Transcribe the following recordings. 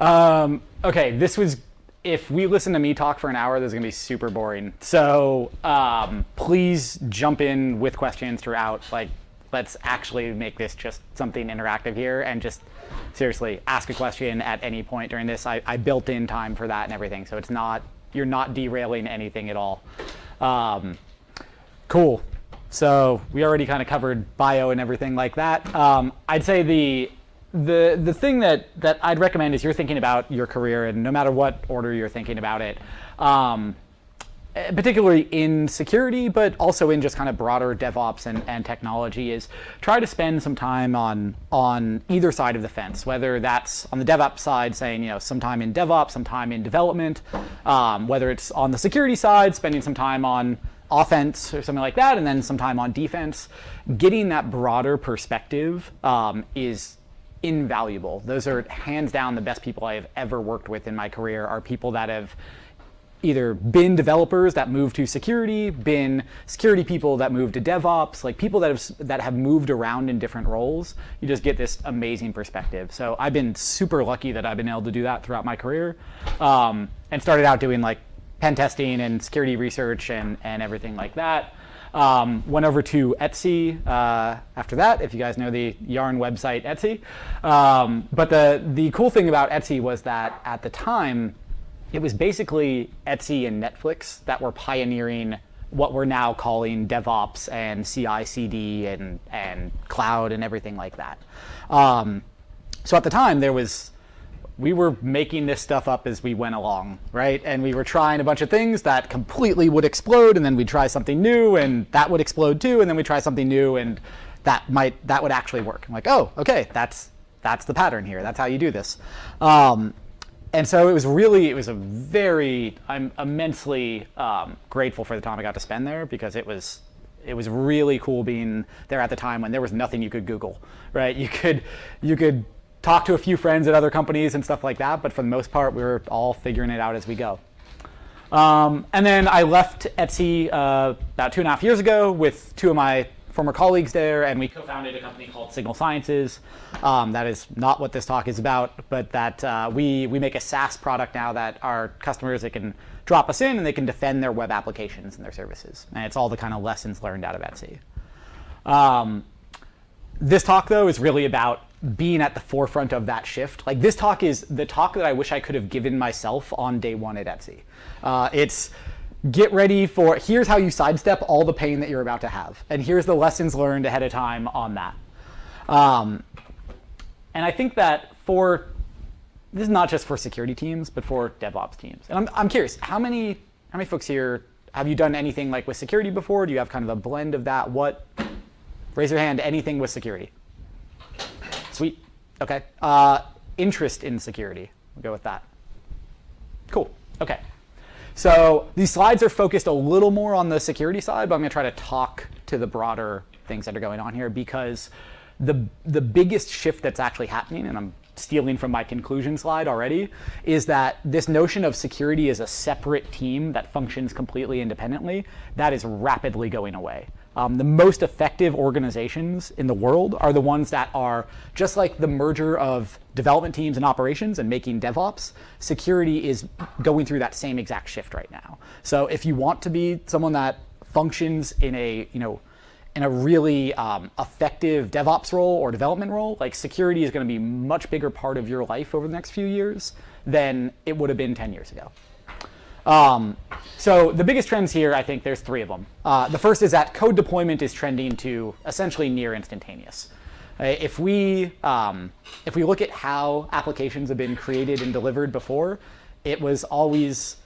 Okay, if we listen to me talk for an hour, this is going to be super boring. So please jump in with questions throughout. Like, let's actually make this just something interactive here and just seriously ask a question at any point during this. I built in time for that and everything. So you're not derailing anything at all. Cool. So we already kind of covered bio and everything like that. I'd say the thing that I'd recommend is you're thinking about your career, and no matter what order you're thinking about it, particularly in security, but also in just kind of broader DevOps and technology, is try to spend some time on either side of the fence, whether that's on the DevOps side, saying, some time in DevOps, some time in development, whether it's on the security side, spending some time on offense or something like that, and then some time on defense. Getting that broader perspective is invaluable. Those are hands down the best people I have ever worked with in my career, are people that have either been developers that moved to security, been security people that moved to DevOps, like people that have moved around in different roles. You just get this amazing perspective. So I've been super lucky that I've been able to do that throughout my career, and started out doing like pen testing and security research and everything like that. Went over to Etsy after that, if you guys know the yarn website Etsy. But the cool thing about Etsy was that at the time, it was basically Etsy and Netflix that were pioneering what we're now calling DevOps and CI/CD and cloud and everything like that. So at the time, we were making this stuff up as we went along, right? And we were trying a bunch of things that completely would explode, and then we'd try something new, and that would explode too, and then we'd try something new, and that would actually work. I'm like, oh, okay, that's the pattern here. That's how you do this. And so I'm immensely grateful for the time I got to spend there, because it was really cool being there at the time when there was nothing you could Google, right? You could talk to a few friends at other companies and stuff like that, but for the most part, we were all figuring it out as we go. And then I left Etsy about 2.5 years ago with two of my former colleagues there, and we co-founded a company called Signal Sciences. That is not what this talk is about, but that we make a SaaS product now that our customers, they can drop us in and they can defend their web applications and their services. And it's all the kind of lessons learned out of Etsy. This talk, though, is really about being at the forefront of that shift. Like, this talk is the talk that I wish I could have given myself on day one at Etsy. It's get ready for, here's how you sidestep all the pain that you're about to have. And here's the lessons learned ahead of time on that. And I think that this is not just for security teams, but for DevOps teams. And I'm curious, how many folks here, have you done anything like with security before? Do you have kind of a blend of that? Raise your hand, anything with security. Sweet. Okay. Interest in security. We'll go with that. Cool. Okay. So these slides are focused a little more on the security side, but I'm going to try to talk to the broader things that are going on here, because the biggest shift that's actually happening, and I'm stealing from my conclusion slide already, is that this notion of security as a separate team that functions completely independently, that is rapidly going away. The most effective organizations in the world are the ones that are just like the merger of development teams and operations and making DevOps. Security is going through that same exact shift right now. So if you want to be someone that functions in a really effective DevOps role or development role, like, security is going to be a much bigger part of your life over the next few years than it would have been 10 years ago. So the biggest trends here, I think there's 3 of them. The first is that code deployment is trending to essentially near instantaneous. If we look at how applications have been created and delivered before, it was always,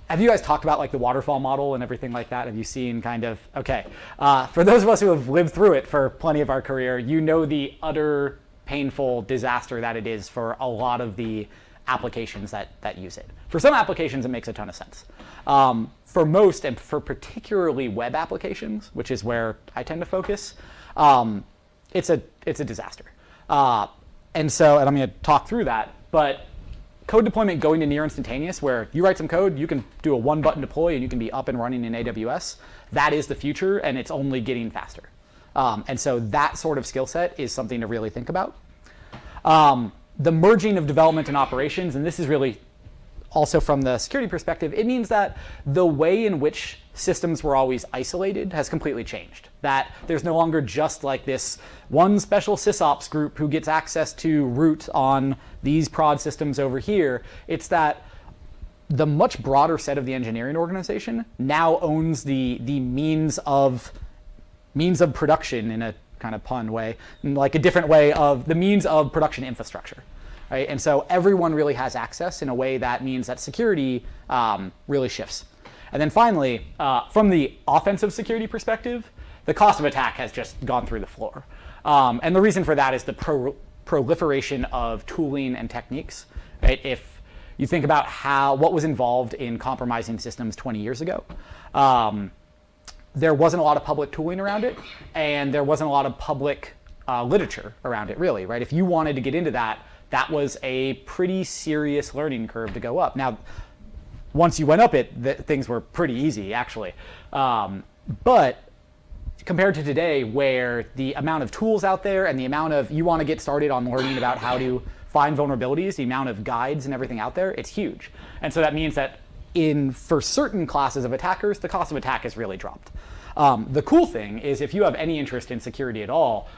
have you guys talked about like the waterfall model and everything like that? Have you seen kind of, okay. For those of us who have lived through it for plenty of our career, you know the utter painful disaster that it is for a lot of the applications that use it. For some applications, it makes a ton of sense. For most, and for particularly web applications, which is where I tend to focus, it's a disaster. And I'm going to talk through that, but code deployment going to near instantaneous, where you write some code, you can do a 1-button deploy, and you can be up and running in AWS. That is the future, and it's only getting faster. And so that sort of skill set is something to really think about. the merging of development and operations, and this is really also from the security perspective, it means that the way in which systems were always isolated has completely changed. That there's no longer just like this one special sysops group who gets access to root on these prod systems over here. It's that the much broader set of the engineering organization now owns the means of production, in a kind of pun way, in like a different way, of the means of production infrastructure. Right? And so everyone really has access in a way that means that security really shifts. And then finally, from the offensive security perspective, the cost of attack has just gone through the floor. And the reason for that is the proliferation of tooling and techniques. Right? If you think about what was involved in compromising systems 20 years ago, there wasn't a lot of public tooling around it, and there wasn't a lot of public literature around it, really. Right? If you wanted to get into that, that was a pretty serious learning curve to go up. Now, once you went up it, things were pretty easy, actually. But compared to today, where the amount of tools out there and the amount of, you want to get started on learning about how to find vulnerabilities, the amount of guides and everything out there, it's huge. And so that means that for certain classes of attackers, the cost of attack has really dropped. The cool thing is, if you have any interest in security at all,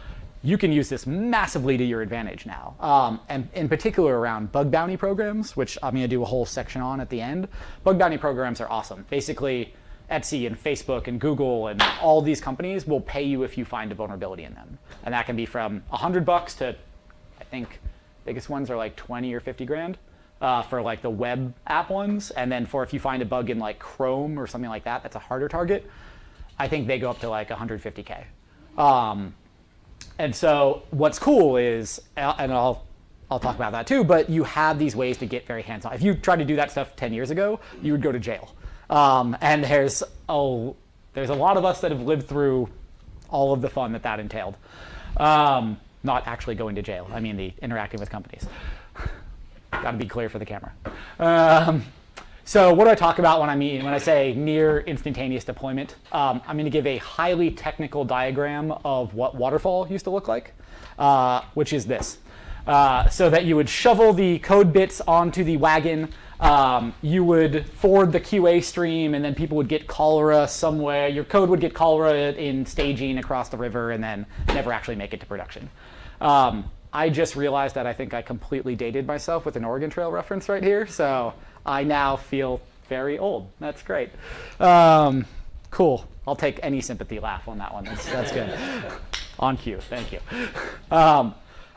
you can use this massively to your advantage now. And in particular around bug bounty programs, which I'm going to do a whole section on at the end. Bug bounty programs are awesome. Basically, Etsy and Facebook and Google and all these companies will pay you if you find a vulnerability in them. And that can be from $100 to, I think, biggest ones are like 20 or 50 grand for like the web app ones. And then for if you find a bug in like Chrome or something like that, that's a harder target, I think they go up to like 150K. And so what's cool is, and I'll talk about that too, but you have these ways to get very hands-on. If you tried to do that stuff 10 years ago, you would go to jail. And there's a lot of us that have lived through all of the fun that entailed. Not actually going to jail. I mean, the interacting with companies. Got to be clear for the camera. So what do I talk about when I say near instantaneous deployment? I'm going to give a highly technical diagram of what waterfall used to look like, which is this. So that you would shovel the code bits onto the wagon, you would forward the QA stream, and then people would get cholera somewhere. Your code would get cholera in staging across the river and then never actually make it to production. I just realized that I think I completely dated myself with an Oregon Trail reference right here, so I now feel very old. That's great. Cool. I'll take any sympathy laugh on that one. That's good. On cue. Thank you.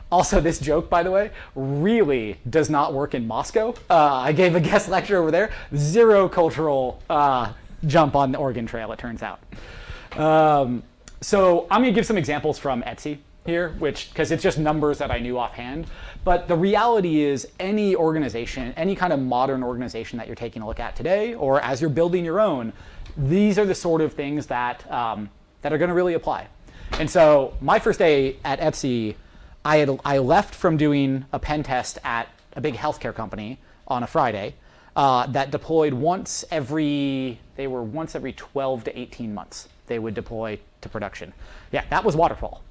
Also, this joke, by the way, really does not work in Moscow. I gave a guest lecture over there. Zero cultural jump on the Oregon Trail, it turns out. So I'm going to give some examples from Etsy here, because it's just numbers that I knew offhand. But the reality is, any organization, any kind of modern organization that you're taking a look at today, or as you're building your own, these are the sort of things that are going to really apply. And so my first day at Etsy, I left from doing a pen test at a big healthcare company on a Friday that deployed once every 12 to 18 months. They would deploy to production. Yeah, that was waterfall.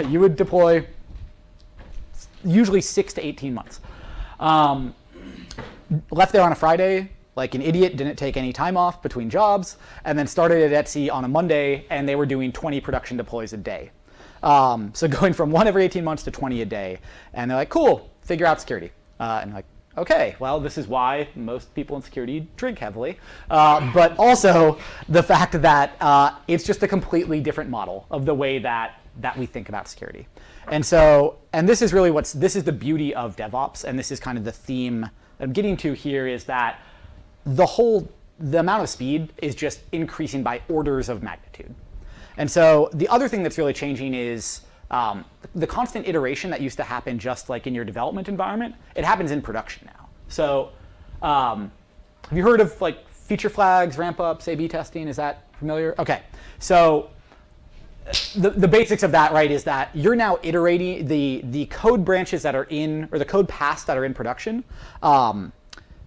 You would deploy usually 6 to 18 months. Left there on a Friday, like an idiot, didn't take any time off between jobs, and then started at Etsy on a Monday, and they were doing 20 production deploys a day. So going from 1 every 18 months to 20 a day. And they're like, cool, figure out security. And I'm like, okay, well, this is why most people in security drink heavily. But also the fact that it's just a completely different model of the way that we think about security. And so, and this is really this is the beauty of DevOps, and this is kind of the theme I'm getting to here, is that the amount of speed is just increasing by orders of magnitude. And so the other thing that's really changing is the constant iteration that used to happen just like in your development environment, it happens in production now. So have you heard of like feature flags, ramp ups, A/B testing? Is that familiar? Okay. So the basics of that, right, is that you're now iterating the code branches that are in, or the code paths that are in production.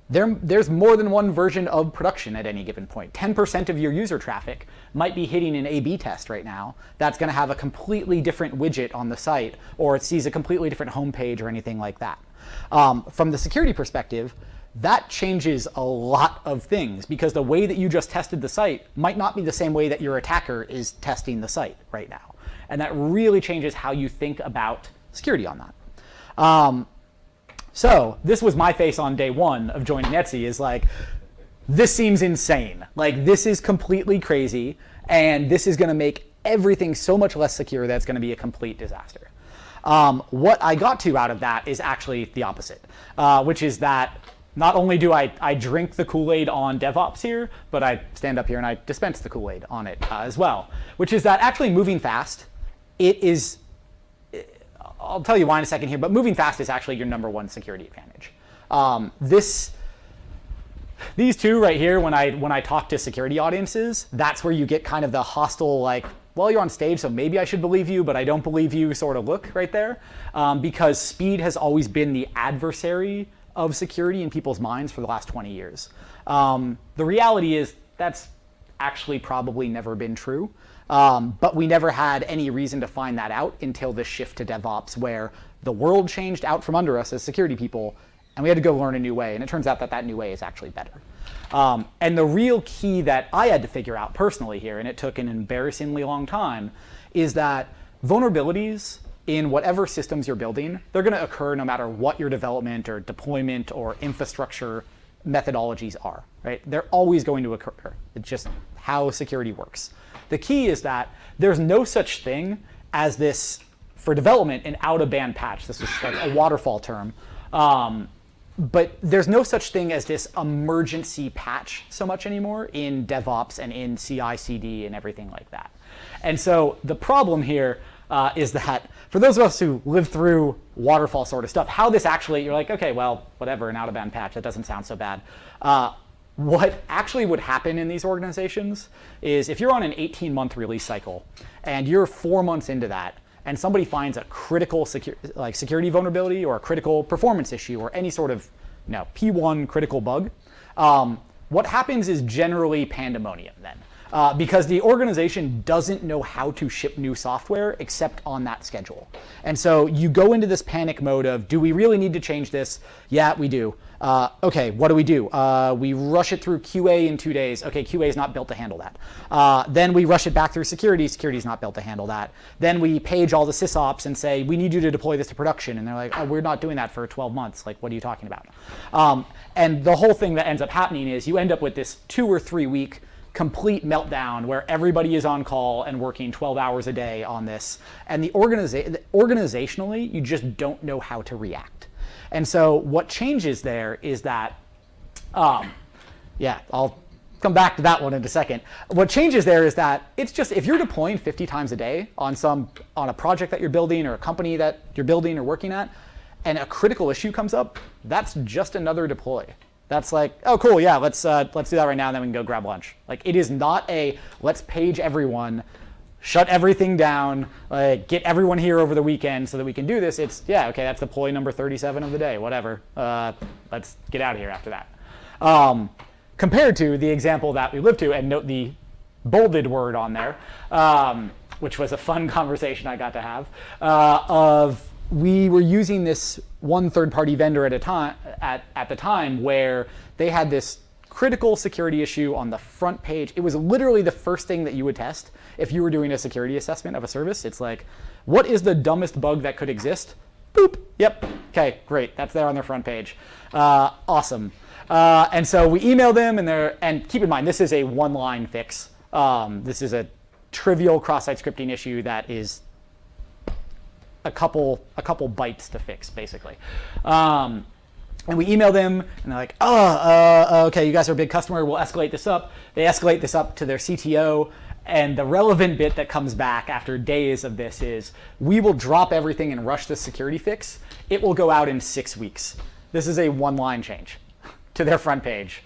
There's more than one version of production at any given point. 10% of your user traffic might be hitting an A/B test right now. That's going to have a completely different widget on the site, or it sees a completely different homepage or anything like that. From the security perspective, that changes a lot of things because the way that you just tested the site might not be the same way that your attacker is testing the site right now. And that really changes how you think about security on that. So this was my face on day one of joining Etsy, is like, this seems insane. Like, this is completely crazy, and this is going to make everything so much less secure that it's going to be a complete disaster. What I got to out of that is actually the opposite, which is that not only do I drink the Kool-Aid on DevOps here, but I stand up here and I dispense the Kool-Aid on it as well, which is that actually moving fast, I'll tell you why in a second here, but moving fast is actually your #1 security advantage. These two right here, when I talk to security audiences, that's where you get kind of the hostile, like, well, you're on stage, so maybe I should believe you, but I don't believe you sort of look right there. Because speed has always been the adversary of security in people's minds for the last 20 years. The reality is that's actually probably never been true. But we never had any reason to find that out until this shift to DevOps, where the world changed out from under us as security people, and we had to go learn a new way. And it turns out that that new way is actually better. And the real key that I had to figure out personally here, and it took an embarrassingly long time, is that vulnerabilities in whatever systems you're building, they're going to occur no matter what your development or deployment or infrastructure methodologies are, right? They're always going to occur. It's just how security works. The key is that there's no such thing as this, for development, an out-of-band patch. This is like a waterfall term. But there's no such thing as this emergency patch so much anymore in DevOps and in CI/CD and everything like that. And so the problem here is that for those of us who live through waterfall sort of stuff, how this actually, you're like, okay, well, whatever, an out-of-band patch, that doesn't sound so bad. What actually would happen in these organizations is if you're on an 18-month release cycle and you're 4 months into that, and somebody finds a critical security vulnerability or a critical performance issue or any sort of P1 critical bug, what happens is generally pandemonium then. Because the organization doesn't know how to ship new software except on that schedule. And so you go into this panic mode of, do we really need to change this? Yeah, we do. Okay, what do? We rush it through QA in 2 days. Okay, QA is not built to handle that. Then we rush it back through security. Security is not built to handle that. Then we page all the sysops and say, we need you to deploy this to production. And they're like, oh, we're not doing that for 12 months. Like, what are you talking about? And the whole thing that ends up happening is you end up with this 2 or 3 week complete meltdown where everybody is on call and working 12 hours a day on this. And organizationally, you just don't know how to react. And so what changes there is that, I'll come back to that one in a second. What changes there is that it's just, if you're deploying 50 times a day on a project that you're building or a company that you're building or working at, and a critical issue comes up, that's just another deploy. That's like, oh, cool, yeah, let's do that right now, and then we can go grab lunch. Like, it is not a let's page everyone, shut everything down, like, get everyone here over the weekend so that we can do this. It's, yeah, okay, that's deploy number 37 of the day, whatever. Let's get out of here after that. Compared to the example that we lived to, and note the bolded word on there, which was a fun conversation I got to have, of we were using this one third-party vendor at the time where they had this critical security issue on the front page. It was literally the first thing that you would test if you were doing a security assessment of a service. It's like, what is the dumbest bug that could exist? Boop. Yep. Okay, great. That's there on their front page. Awesome. And so we emailed them, and keep in mind, this is a one-line fix. This is a trivial cross-site scripting issue that is a couple bytes to fix, basically. And we email them, and they're like, okay, you guys are a big customer, we'll escalate this up. They escalate this up to their CTO, and the relevant bit that comes back after days of this is, we will drop everything and rush this security fix. It will go out in 6 weeks. This is a one-line change to their front page.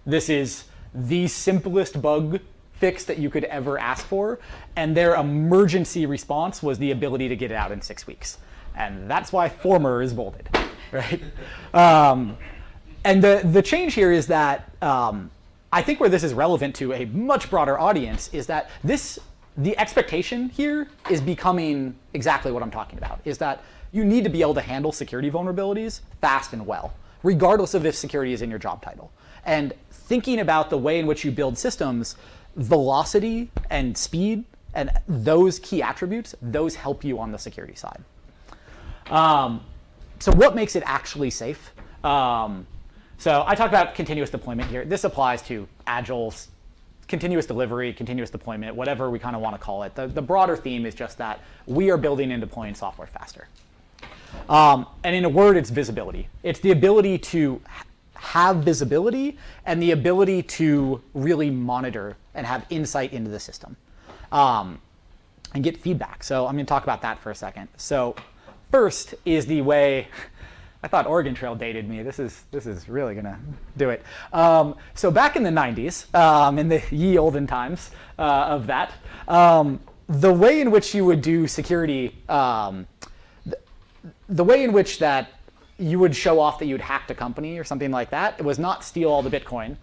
This is the simplest bug fix that you could ever ask for, and their emergency response was the ability to get it out in 6 weeks. And that's why former is bolded, right? And the change here is that I think where this is relevant to a much broader audience is that the expectation here is becoming exactly what I'm talking about, is that you need to be able to handle security vulnerabilities fast and well, regardless of if security is in your job title. And thinking about the way in which you build systems, velocity and speed and those key attributes, those help you on the security side. So what makes it actually safe? So I talked about continuous deployment here. This applies to agile, continuous delivery, continuous deployment, whatever we kind of want to call it. The broader theme is just that we are building and deploying software faster. And in a word, it's visibility. It's the ability to have visibility and the ability to really monitor and have insight into the system and get feedback. So I'm going to talk about that for a second. So first is the way, I thought Oregon Trail dated me. This is really going to do it. So back in the 90s, in the ye olden times of that, the way in which you would do security, the way in which that you would show off that you'd hacked a company or something like that, it was not steal all the Bitcoin.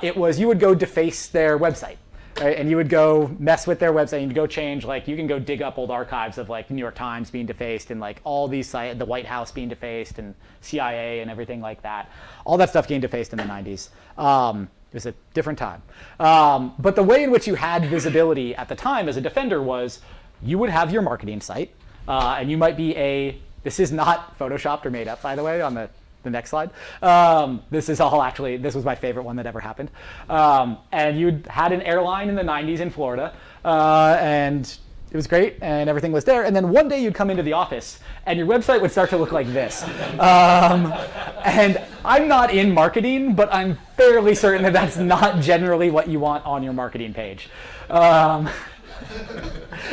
It was you would go deface their website. Right? And you would go mess with their website and you'd go change, like you can go dig up old archives of like New York Times being defaced and like all these sites, the White House being defaced and CIA and everything like that. All that stuff getting defaced in the 90s. It was a different time. But the way in which you had visibility at the time as a defender was you would have your marketing site and you might be this is not photoshopped or made up, by the way, on the next slide. This is all actually, this was my favorite one that ever happened. And you had an airline in the 90s in Florida, and it was great, and everything was there. And then one day you'd come into the office, and your website would start to look like this. And I'm not in marketing, but I'm fairly certain that that's not generally what you want on your marketing page.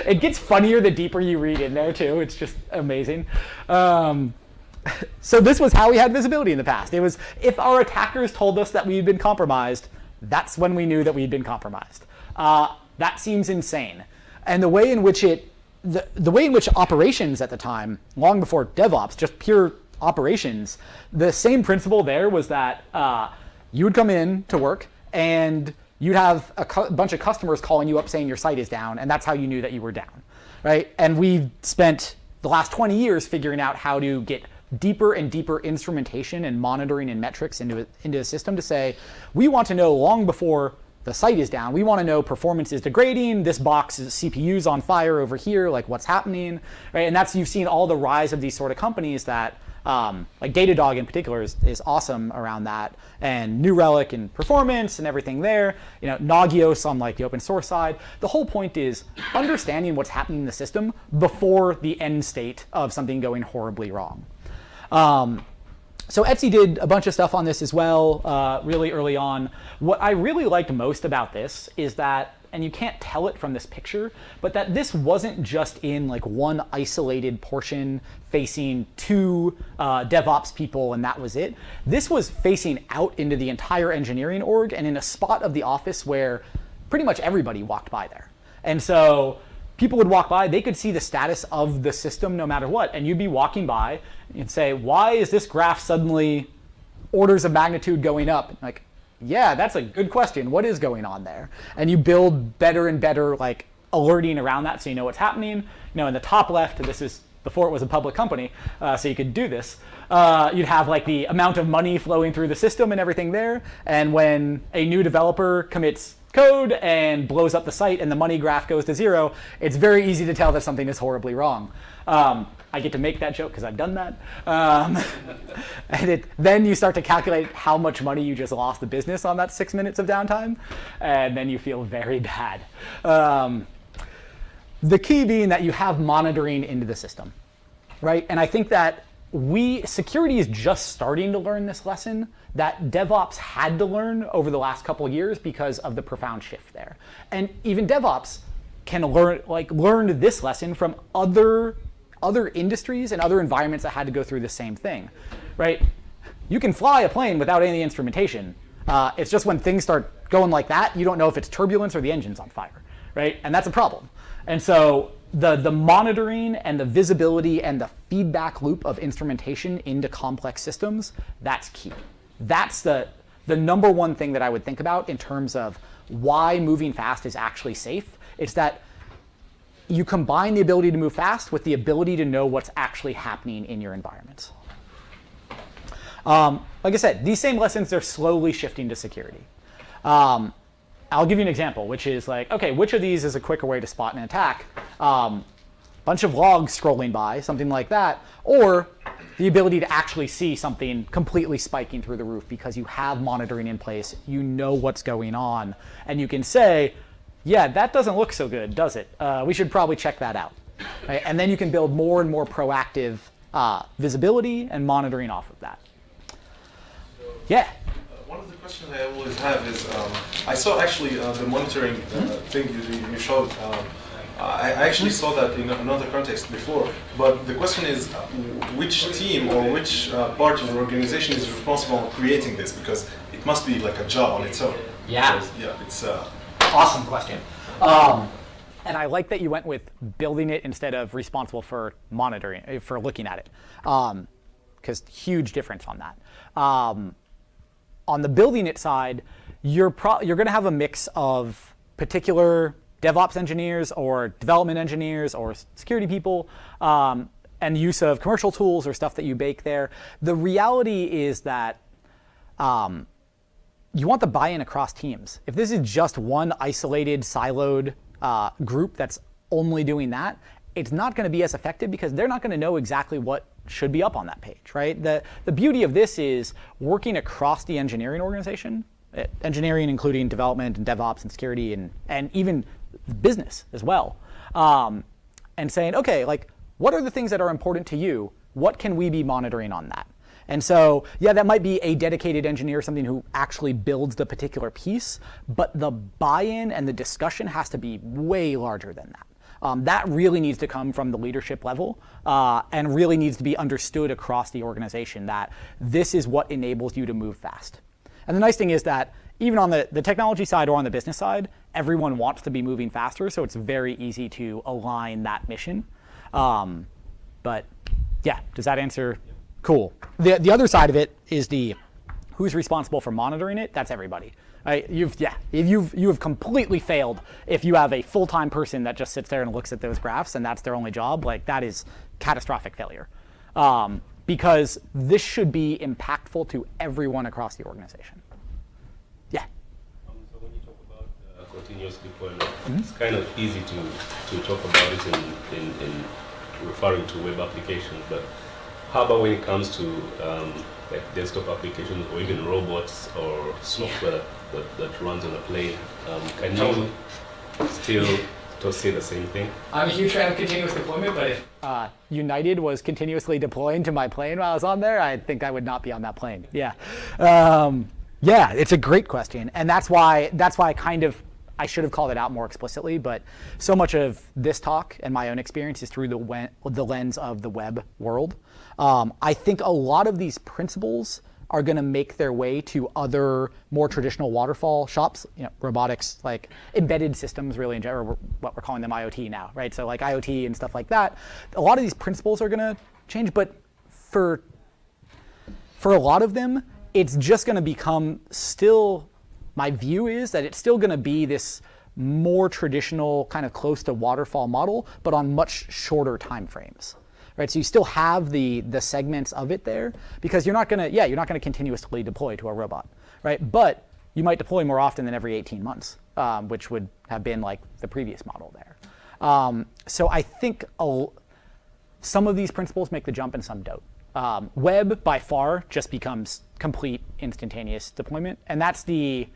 It gets funnier the deeper you read in there, too. It's just amazing. So this was how we had visibility in the past. It was if our attackers told us that we'd been compromised, that's when we knew that we'd been compromised. That seems insane. And the way in which the way in which operations at the time, long before DevOps, just pure operations, the same principle there was that you would come in to work and you'd have a bunch of customers calling you up saying your site is down, and that's how you knew that you were down, right? And we've spent the last 20 years figuring out how to get deeper and deeper instrumentation and monitoring and metrics into a system to say, we want to know long before the site is down, we want to know performance is degrading, this box is CPU's on fire over here, like what's happening, right? And that's, you've seen all the rise of these sort of companies that, like Datadog in particular is awesome around that, and New Relic and performance and everything there, you know, Nagios on like the open source side. The whole point is understanding what's happening in the system before the end state of something going horribly wrong. So Etsy did a bunch of stuff on this as well, really early on. What I really liked most about this is that, and you can't tell it from this picture, but that this wasn't just in like one isolated portion facing two DevOps people and that was it. This was facing out into the entire engineering org and in a spot of the office where pretty much everybody walked by there. And so people would walk by, they could see the status of the system no matter what, and you'd be walking by and say, why is this graph suddenly orders of magnitude going up? Like, yeah, that's a good question. What is going on there? And you build better and better like alerting around that so you know what's happening. You know, in the top left, this is before it was a public company, so you could do this. You'd have like the amount of money flowing through the system and everything there. And when a new developer commits code and blows up the site and the money graph goes to zero, it's very easy to tell that something is horribly wrong. I get to make that joke because I've done that. And then you start to calculate how much money you just lost the business on that 6 minutes of downtime, and then you feel very bad. The key being that you have monitoring into the system, right? And I think that security is just starting to learn this lesson that DevOps had to learn over the last couple of years because of the profound shift there. And even DevOps can learn this lesson from other industries and other environments that had to go through the same thing, right? You can fly a plane without any instrumentation. It's just when things start going like that, you don't know if it's turbulence or the engine's on fire, right? And that's a problem. And so the monitoring and the visibility and the feedback loop of instrumentation into complex systems, that's key. That's the number one thing that I would think about in terms of why moving fast is actually safe. It's that you combine the ability to move fast with the ability to know what's actually happening in your environment. Like I said, these same lessons, they're slowly shifting to security. I'll give you an example, which is like, okay, which of these is a quicker way to spot an attack? Bunch of logs scrolling by, something like that, or the ability to actually see something completely spiking through the roof because you have monitoring in place, you know what's going on, and you can say, yeah, that doesn't look so good, does it? We should probably check that out. Right? And then you can build more and more proactive visibility and monitoring off of that. Yeah? One of the questions I always have is, I saw actually the monitoring thing you showed. I actually saw that in another context before, but the question is, which team or which part of the organization is responsible for creating this? Because it must be like a job on its own. Yeah. Because, yeah, it's awesome question. And I like that you went with building it instead of responsible for monitoring, for looking at it, because huge difference on that. On the building it side, you're going to have a mix of particular DevOps engineers or development engineers or security people, and use of commercial tools or stuff that you bake there. The reality is that you want the buy-in across teams. If this is just one isolated, siloed group that's only doing that, it's not going to be as effective because they're not going to know exactly what should be up on that page, right? The beauty of this is working across the engineering organization, engineering including development and DevOps and security and even business as well, and saying, okay, like, what are the things that are important to you? What can we be monitoring on that? And so, yeah, that might be a dedicated engineer, something who actually builds the particular piece, but the buy-in and the discussion has to be way larger than that. That really needs to come from the leadership level and really needs to be understood across the organization that this is what enables you to move fast. And the nice thing is that even on the technology side or on the business side, everyone wants to be moving faster, so it's very easy to align that mission. But yeah, does that answer? Cool. The other side of it is the who's responsible for monitoring it. That's everybody. Right? You have completely failed if you have a full-time person that just sits there and looks at those graphs and that's their only job. Like, that is catastrophic failure. Because this should be impactful to everyone across the organization. Yeah. So when you talk about continuous deployment, it's kind of easy to talk about it in referring to web applications, but how about when it comes to like desktop applications or even robots or software that runs on a plane? Can you still say the same thing? I'm a huge fan of continuous deployment, but if United was continuously deploying to my plane while I was on there, I think I would not be on that plane. Yeah, yeah, it's a great question, and that's why I should have called it out more explicitly. But so much of this talk and my own experience is through the lens of the web world. I think a lot of these principles are going to make their way to other more traditional waterfall shops, robotics, like embedded systems, really in general, what we're calling them IoT now, right? So like IoT and stuff like that. A lot of these principles are going to change, but for a lot of them, it's just going to become still, my view is that it's still going to be this more traditional kind of close to waterfall model, but on much shorter time frames. Right, so you still have the segments of it there because you're not gonna continuously deploy to a robot, right? But you might deploy more often than every 18 months, which would have been like the previous model there. So I think some of these principles make the jump and some don't. Web by far just becomes complete instantaneous deployment, and that's the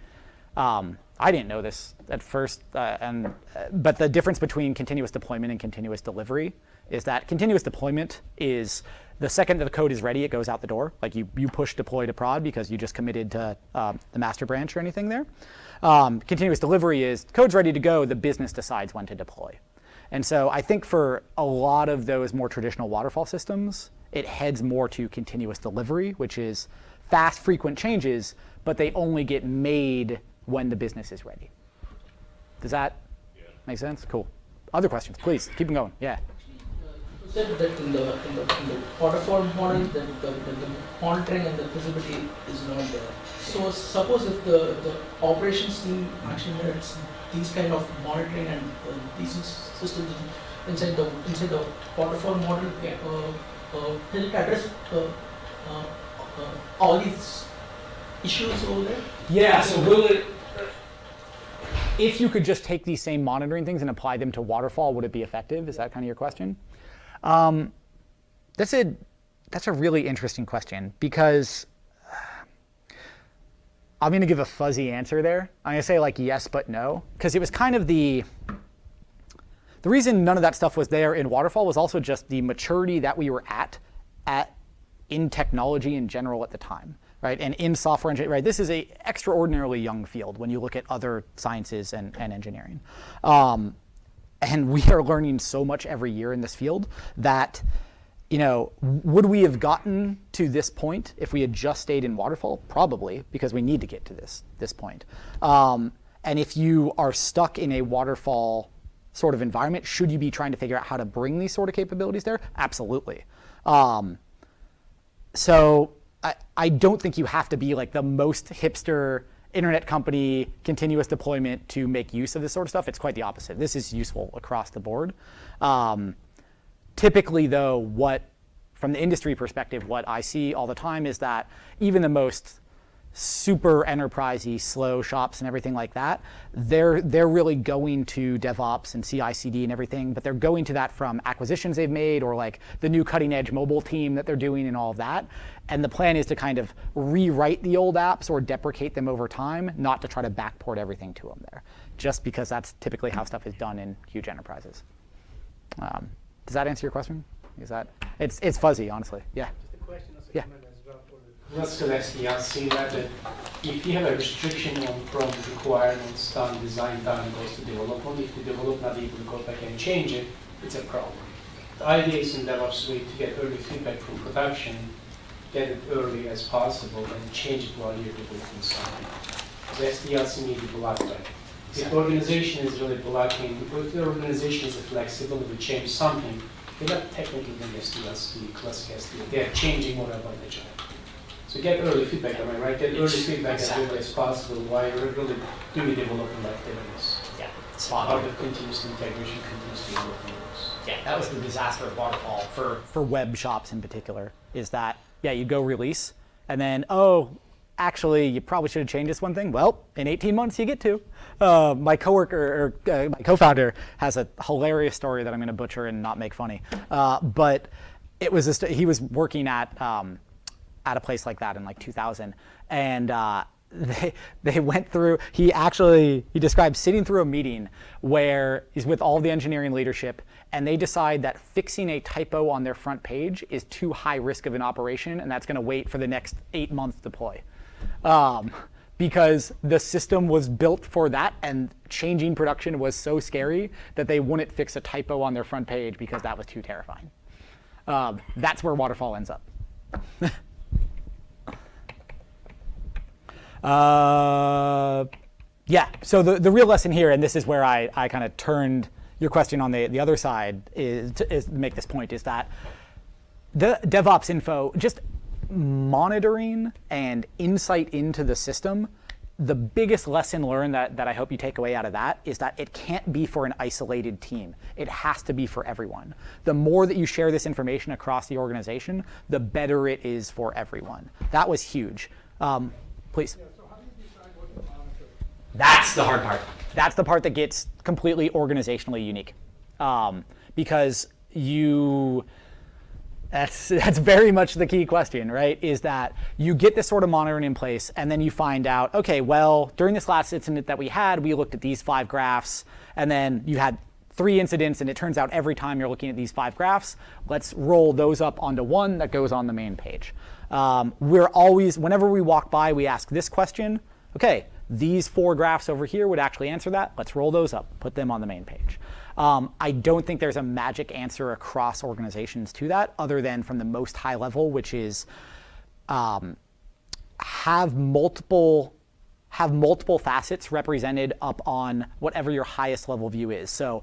I didn't know this at first, but the difference between continuous deployment and continuous delivery is that continuous deployment is the second that the code is ready, it goes out the door. Like you push deploy to prod because you just committed to the master branch or anything there. Continuous delivery is code's ready to go, the business decides when to deploy. And so I think for a lot of those more traditional waterfall systems, it heads more to continuous delivery, which is fast, frequent changes, but they only get made when the business is ready. Does that make sense? Cool. Other questions, please. Keep them going. Yeah. You said that in the waterfall model, that the monitoring and the visibility is not there. So suppose if the operations team actually needs these kind of monitoring and these systems inside the waterfall model, will it address all these issues over there? Yeah, so will it, if you could just take these same monitoring things and apply them to waterfall, would it be effective? Is that kind of your question? That's a really interesting question, because I'm going to give a fuzzy answer there. I'm going to say like yes, but no, because it was kind of the reason none of that stuff was there in waterfall was also just the maturity that we were at in technology in general at the time, right? And in software engineering, right? This is a extraordinarily young field when you look at other sciences and engineering. And we are learning so much every year in this field that, would we have gotten to this point if we had just stayed in waterfall? Probably, because we need to get to this point. And if you are stuck in a waterfall sort of environment, should you be trying to figure out how to bring these sort of capabilities there? Absolutely. So I don't think you have to be like the most hipster internet company, continuous deployment to make use of this sort of stuff. It's quite the opposite. This is useful across the board. Typically, though, from the industry perspective, what I see all the time is that even the most super enterprisey, slow shops and everything like that, they're really going to DevOps and CI/CD and everything, but they're going to that from acquisitions they've made or like the new cutting edge mobile team that they're doing and all of that. And the plan is to kind of rewrite the old apps or deprecate them over time, not to try to backport everything to them there, just because that's typically how stuff is done in huge enterprises. Does that answer your question? It's fuzzy, honestly. Yeah. Just a question as a Yeah. comment as well for the classical SDLC that if you have a restriction on from requirements done, design done, goes to development, if the developer not able to go back and change it, it's a problem. The idea is in DevOps way to get early feedback from production, get it early as possible, and change it while you're developing something. So SDLC may be blocked by it. If the organization is really blocking, if the organization is flexible to change something, they're not technically doing SDLC, classic SDLC. They're changing more about the job. So get early feedback, am I right? Get early feedback as early as possible while you're really doing development activities. Yeah. Part of continuous integration, continuous development. Yeah, that was the disaster of waterfall for web shops in particular, is that, yeah, you go release, and then, actually, you probably should have changed this one thing. Well, in 18 months, you get to. My coworker, or my co-founder, has a hilarious story that I'm going to butcher and not make funny. But it was he was working at a place like that in like 2000, and they went through. He described sitting through a meeting where he's with all the engineering leadership, and they decide that fixing a typo on their front page is too high risk of an operation, and that's going to wait for the next 8 months deploy. Because the system was built for that, and changing production was so scary that they wouldn't fix a typo on their front page because that was too terrifying. That's where waterfall ends up. Yeah, so the real lesson here, and this is where I kind of turned your question on the other side, is to make this point, is that the DevOps info, just monitoring and insight into the system, the biggest lesson learned that I hope you take away out of that is that it can't be for an isolated team. It has to be for everyone. The more that you share this information across the organization, the better it is for everyone. That was huge. Please. Yeah, so how do you decide what to monitor? That's the hard part. That's the part that gets completely organizationally unique. Because that's very much the key question, right? Is that you get this sort of monitoring in place, and then you find out, okay, well, during this last incident that we had, we looked at these 5 graphs, and then you had 3 incidents, and it turns out every time you're looking at these 5 graphs, let's roll those up onto one that goes on the main page. We're always, whenever we walk by, we ask this question, okay, these 4 graphs over here would actually answer that. Let's roll those up, put them on the main page. I don't think there's a magic answer across organizations to that, other than from the most high level, which is have multiple facets represented up on whatever your highest level view is. So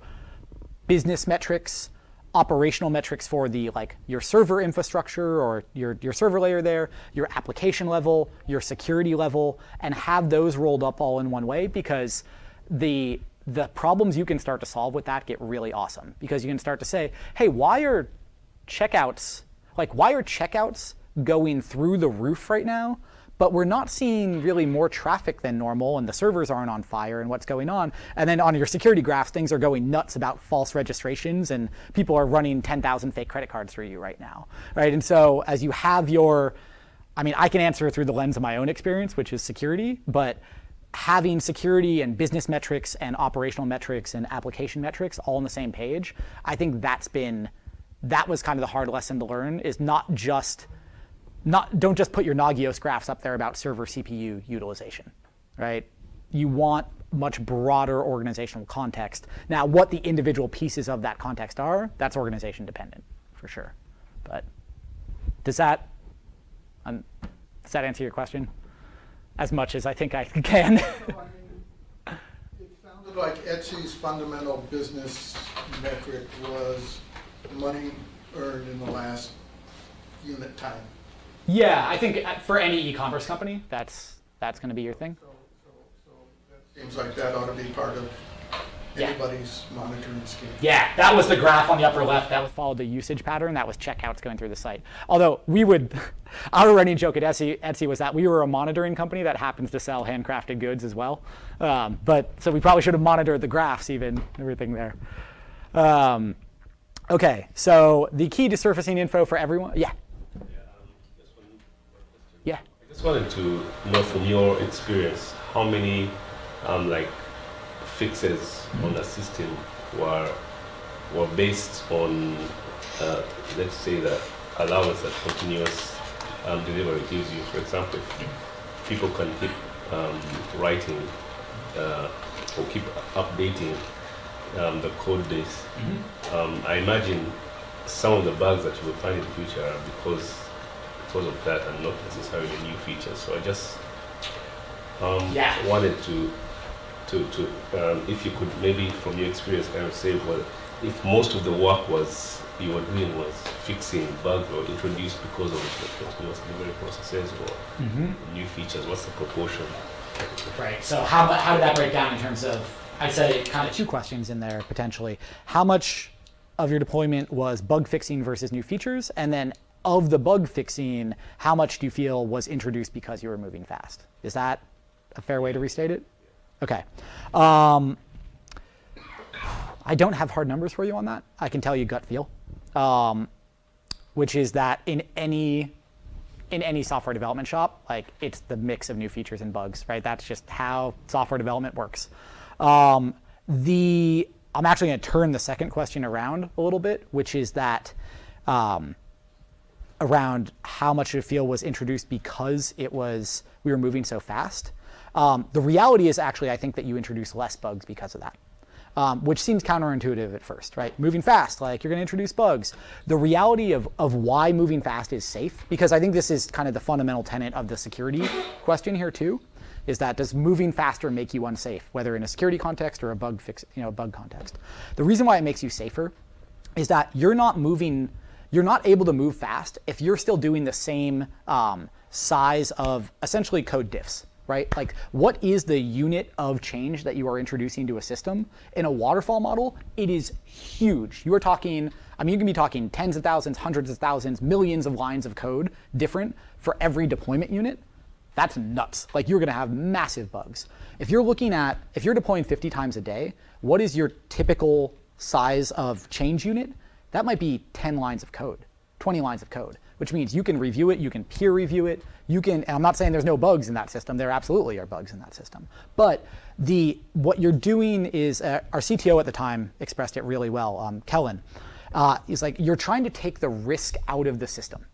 business metrics, operational metrics for the your server infrastructure or your server layer there, your application level, your security level, and have those rolled up all in one way, because the problems you can start to solve with that get really awesome, because you can start to say, hey, why are checkouts going through the roof right now, but we're not seeing really more traffic than normal, and the servers aren't on fire, and what's going on? And then on your security graphs, things are going nuts about false registrations, and people are running 10,000 fake credit cards through you right now, right? And so as you have I can answer through the lens of my own experience, which is security, but having security and business metrics and operational metrics and application metrics all on the same page, I think that was kind of the hard lesson to learn, is don't just put your Nagios graphs up there about server CPU utilization, right? You want much broader organizational context. Now, what the individual pieces of that context are, that's organization dependent, for sure. But does that answer your question? As much as I think I can. So, it sounded like Etsy's fundamental business metric was money earned in the last unit time. Yeah, I think for any e-commerce company, that's going to be your thing. So that seems like that ought to be part of anybody's monitoring scheme. Yeah, that was the graph on the upper left. That followed the usage pattern. That was checkouts going through the site. Although our running joke at Etsy was that we were a monitoring company that happens to sell handcrafted goods as well. So we probably should have monitored the graphs even, everything there. Okay, so the key to surfacing info for everyone. Yeah. Yeah. I just wanted to know from your experience, how many fixes on the system were based on, let's say, the allowance that continuous delivery gives you. For example, if people can keep writing or keep updating the code base, I imagine some of the bugs that you will find in the future are because of that and not necessarily new features. So I just wanted to if you could maybe from your experience kind of say, well, if most of the work you were doing was fixing bugs or introduced because of the continuous delivery processes or new features, what's the proportion? Right, so how did that break down in terms of, I'd say kind of two questions in there potentially. How much of your deployment was bug fixing versus new features? And then of the bug fixing, how much do you feel was introduced because you were moving fast? Is that a fair way to restate it? Okay. I don't have hard numbers for you on that. I can tell you gut feel, which is that in any software development shop, it's the mix of new features and bugs, right? That's just how software development works. I'm actually going to turn the second question around a little bit, which is that around how much you feel was introduced because we were moving so fast. The reality is actually, I think that you introduce less bugs because of that, which seems counterintuitive at first, right? Moving fast, you're going to introduce bugs. The reality of why moving fast is safe, because I think this is kind of the fundamental tenet of the security question here too, is that does moving faster make you unsafe, whether in a security context or a bug context? The reason why it makes you safer is that you're not able to move fast if you're still doing the same size of essentially code diffs, right? What is the unit of change that you are introducing to a system? In a waterfall model, it is huge. You are talking, you can be talking tens of thousands, hundreds of thousands, millions of lines of code different for every deployment unit. That's nuts. You're going to have massive bugs. If you're deploying 50 times a day, what is your typical size of change unit? That might be 10 lines of code, 20 lines of code, which means you can review it, you can peer review it, and I'm not saying there's no bugs in that system, there absolutely are bugs in that system. But what you're doing is, our CTO at the time expressed it really well, Kellen, is you're trying to take the risk out of the system.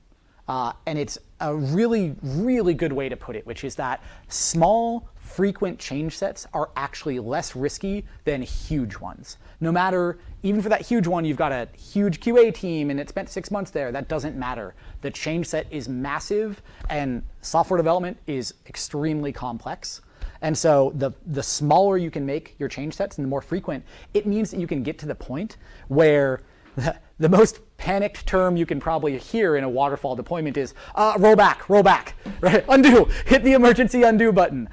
And it's a really, really good way to put it, which is that small, frequent change sets are actually less risky than huge ones. No matter, even for that huge one, you've got a huge QA team and it spent 6 months there, that doesn't matter. The change set is massive and software development is extremely complex. And so the smaller you can make your change sets and the more frequent, it means that you can get to the point where the most panicked term you can probably hear in a waterfall deployment is roll back, right? Undo, hit the emergency undo button.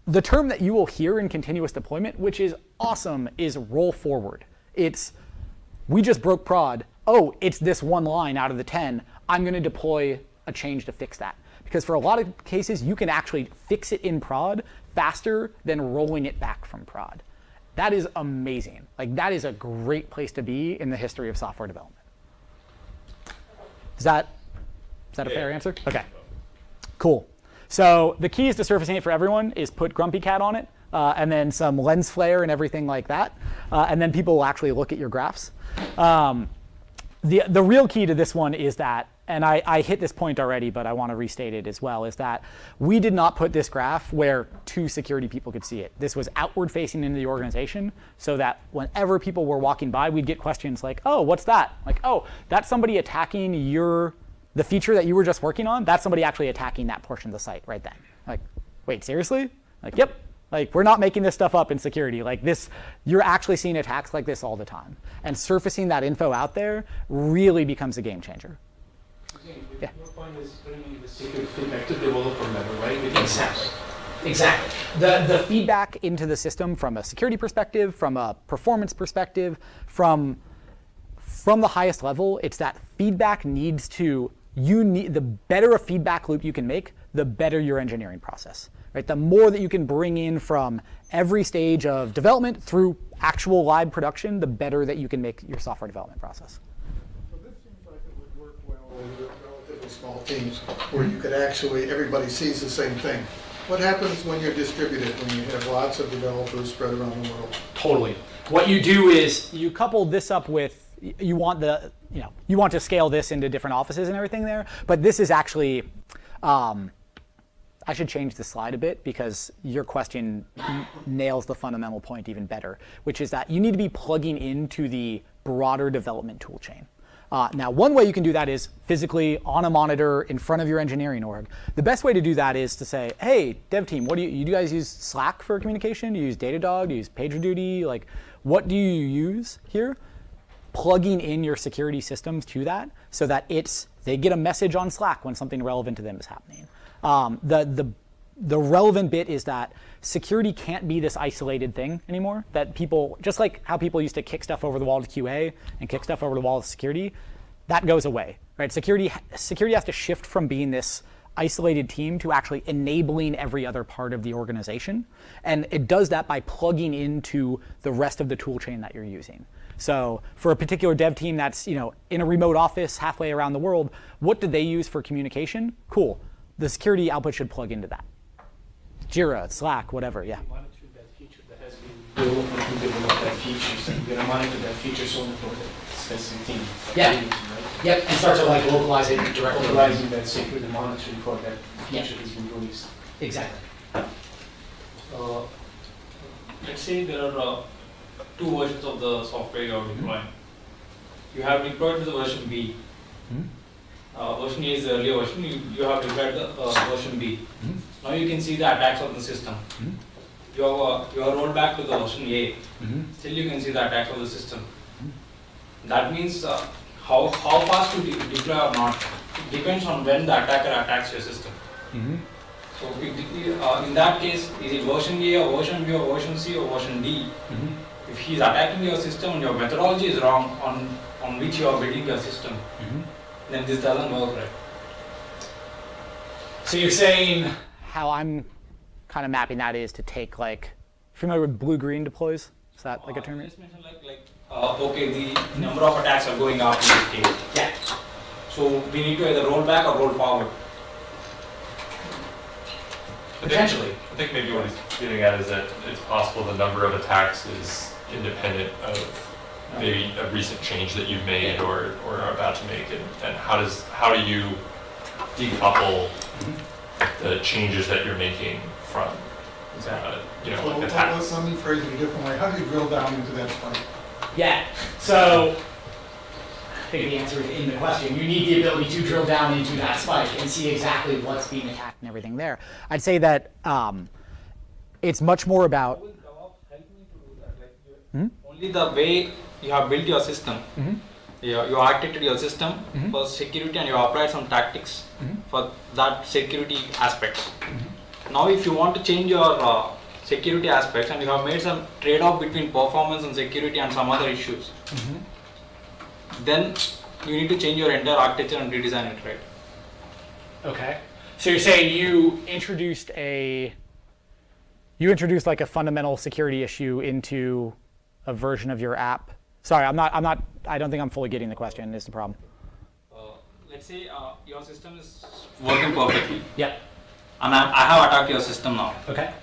The term that you will hear in continuous deployment, which is awesome, is roll forward. It's, we just broke prod. Oh, it's this one line out of the 10. I'm going to deploy a change to fix that. Because for a lot of cases, you can actually fix it in prod faster than rolling it back from prod. That is amazing. Like, that is a great place to be in the history of software development. Is that a fair answer? Okay, cool. So the keys to surfacing it for everyone is put Grumpy Cat on it, and then some lens flare and everything like that, and then people will actually look at your graphs. The real key to this one is that, and I hit this point already, but I want to restate it as well, is that we did not put this graph where 2 security people could see it. This was outward facing into the organization so that whenever people were walking by, we'd get questions like, oh, what's that? Like, oh, that's somebody attacking the feature that you were just working on. That's somebody actually attacking that portion of the site right then. Like, wait, seriously? Like, yep. Like, we're not making this stuff up in security. Like this, you're actually seeing attacks like this all the time. And surfacing that info out there really becomes a game changer. Yeah. Your point is bringing the security feedback to developer level, right? Exactly. The feedback into the system from a security perspective, from a performance perspective, from the highest level, it's that feedback needs to, the better a feedback loop you can make, the better your engineering process. Right? The more that you can bring in from every stage of development through actual live production, the better that you can make your software development process. So this seems like it would work well in relatively small teams where you could actually, everybody sees the same thing. What happens when you're distributed, when you have lots of developers spread around the world? Totally. What you do is you couple this up with, you want to scale this into different offices and everything there, but this is actually, I should change the slide a bit because your question nails the fundamental point even better, which is that you need to be plugging into the broader development tool chain. Now, one way you can do that is physically on a monitor in front of your engineering org. The best way to do that is to say, hey, dev team, what do you guys use Slack for communication? Do you use Datadog? Do you use PagerDuty? Like, what do you use here? Plugging in your security systems to that so that they get a message on Slack when something relevant to them is happening. The relevant bit is that security can't be this isolated thing anymore. That people, just like how people used to kick stuff over the wall to QA and kick stuff over the wall to security, that goes away, right? Security has to shift from being this isolated team to actually enabling every other part of the organization. And it does that by plugging into the rest of the tool chain that you're using. So for a particular dev team that's in a remote office halfway around the world, what do they use for communication? Cool. The security output should plug into that. Jira, Slack, whatever, yeah. Monitor that feature that has been developed to develop that feature, so you're gonna monitor that feature only for the specific team. Yeah. Right? Yep, and start to localize it directly. Localizing that security monitoring for that feature has been released. Exactly. Let's say there are 2 versions of the software you are deploying. You have deployed the version B. Version A is the earlier version. You have deployed the version B. Now you can see the attacks on the system. You have rolled back to the version A. Still you can see the attacks of the system. That means how fast you deploy or not depends on when the attacker attacks your system. So in that case, is it version A or version B or version C or version D? If he's attacking your system and your methodology is wrong on which you are building your system, then this doesn't work right. So you're saying how I'm kind of mapping that is to take familiar with blue-green deploys? Is that like a term? Just mention okay, the number of attacks are going up in this case. Yeah. So we need to either roll back or roll forward. Potentially. I think maybe what he's getting at is that it's possible the number of attacks is independent of maybe a recent change that you've made or are about to make, and how do you decouple the changes that you're making from like attacks? Let me phrase it a different way. How do you drill down into that spike? Yeah. So I think the answer is in the question. You need the ability to drill down into that spike and see exactly what's being attacked and everything there. I'd say that it's much more about. How will DevOps help me to do that? Like only the way you have built your system, you architected your system for security and you applied some tactics for that security aspects. Now if you want to change your security aspects and you have made some trade-off between performance and security and some other issues, then you need to change your entire architecture and redesign it, right? Okay. So you're saying you introduced like a fundamental security issue into a version of your app. Sorry, I don't think I'm fully getting the question, is the problem. Let's say your system is working perfectly. Yep. And I have attacked your system now. Okay.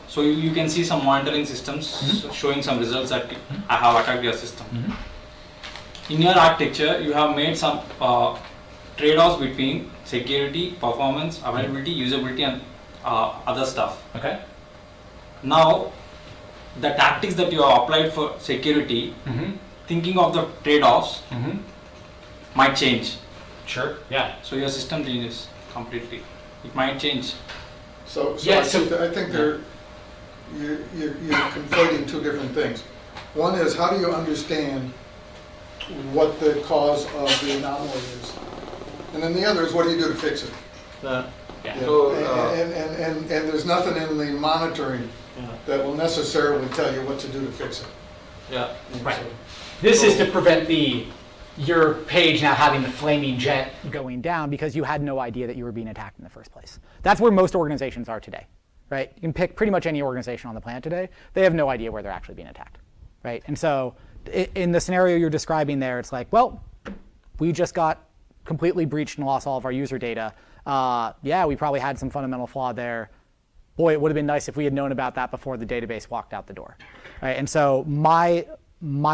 So you can see some monitoring systems showing some results that I have attacked your system. In your architecture, you have made some trade-offs between security, performance, availability, usability, and other stuff. Okay. Now, the tactics that you have applied for security, thinking of the trade-offs, might change. Sure. Yeah. So your system changes completely. It might change. So Yeah, I think you're conflating two different things. One is, how do you understand what the cause of the anomaly is? And then the other is, what do you do to fix it? Yeah. So, And there's nothing in the monitoring that will necessarily tell you what to do to fix it. yeah. Right. This is to prevent your page now having the flaming jet going down because you had no idea that you were being attacked in the first place. That's where most organizations are today, right? You can pick pretty much any organization on the planet today. They have no idea where they're actually being attacked, right? And so in the scenario you're describing there, it's like, well, we just got completely breached and lost all of our user data. Yeah, we probably had some fundamental flaw there. Boy, it would have been nice if we had known about that before the database walked out the door, right? And so my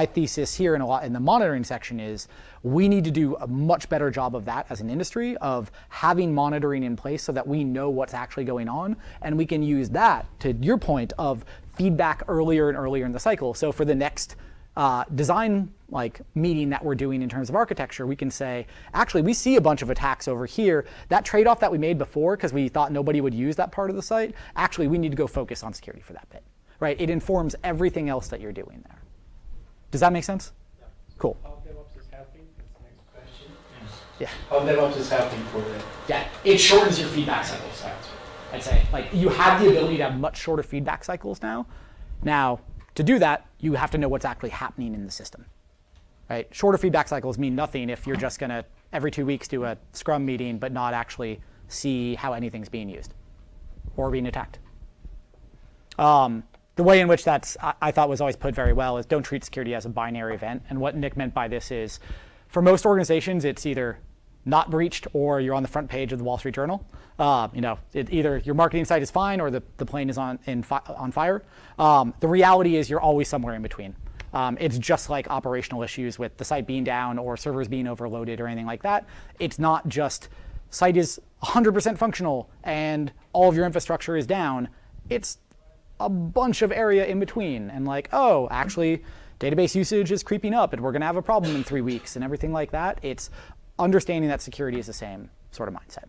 thesis here in the monitoring section is we need to do a much better job of that as an industry, of having monitoring in place so that we know what's actually going on, and we can use that, to your point, of feedback earlier and earlier in the cycle. So for the next design meeting that we're doing in terms of architecture, we can say, actually, we see a bunch of attacks over here. That trade-off that we made before because we thought nobody would use that part of the site, actually, we need to go focus on security for that bit, right? It informs everything else that you're doing there. Does that make sense? Yeah. Cool. How DevOps is helping? That's the next question. Yeah. How DevOps is helping for that? Yeah, it shortens your feedback cycles, I'd say. You have the ability to have much shorter feedback cycles now. Now, to do that, you have to know what's actually happening in the system, right? Shorter feedback cycles mean nothing if you're just going to, every 2 weeks, do a Scrum meeting, but not actually see how anything's being used or being attacked. The way in which that's, I thought, was always put very well is don't treat security as a binary event. And what Nick meant by this is, for most organizations, it's either not breached or you're on the front page of the Wall Street Journal. Either your marketing site is fine or the plane is on fire. The reality is you're always somewhere in between. It's just like operational issues with the site being down or servers being overloaded or anything like that. It's not just site is 100% functional and all of your infrastructure is down. It's a bunch of area in between, and actually database usage is creeping up and we're going to have a problem in 3 weeks and everything like that. It's understanding that security is the same sort of mindset.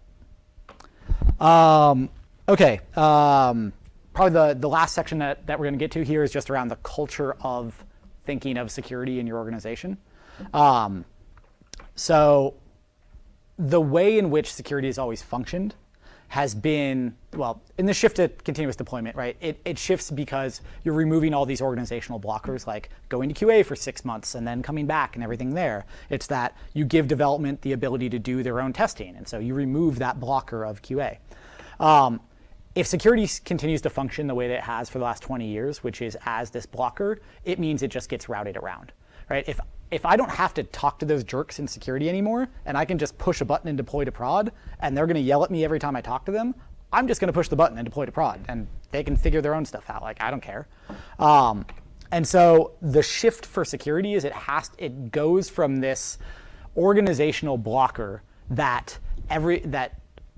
Okay, probably the last section that we're going to get to here is just around the culture of thinking of security in your organization. So the way in which security has always functioned has been, in the shift to continuous deployment, right? It shifts because you're removing all these organizational blockers, like going to QA for 6 months and then coming back and everything there. It's that you give development the ability to do their own testing, and so you remove that blocker of QA. If security continues to function the way that it has for the last 20 years, which is as this blocker, it means it just gets routed around, right? If I don't have to talk to those jerks in security anymore, and I can just push a button and deploy to prod, and they're going to yell at me every time I talk to them, I'm just going to push the button and deploy to prod, and they can figure their own stuff out. I don't care. And so the shift for security is it goes from this organizational blocker that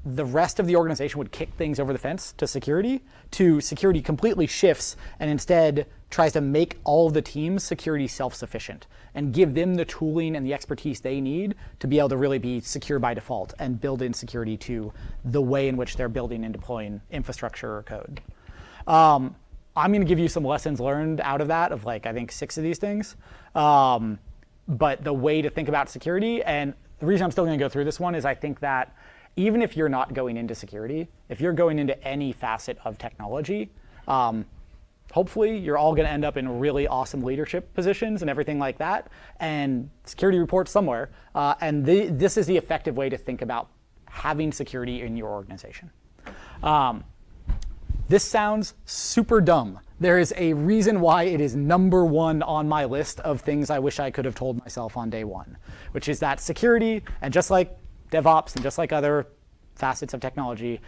the rest of the organization would kick things over the fence to security completely shifts and instead tries to make all of the teams security self-sufficient and give them the tooling and the expertise they need to be able to really be secure by default and build in security to the way in which they're building and deploying infrastructure or code. I'm going to give you some lessons learned out of that, of like, I think 6 of these things. But the way to think about security, and the reason I'm still going to go through this one is I think that even if you're not going into security, if you're going into any facet of technology, hopefully you're all going to end up in really awesome leadership positions and everything like that, and security reports somewhere. And this is the effective way to think about having security in your organization. This sounds super dumb. There is a reason why it is number 1 on my list of things I wish I could have told myself on day 1, which is that security, and just like DevOps and just like other facets of technology,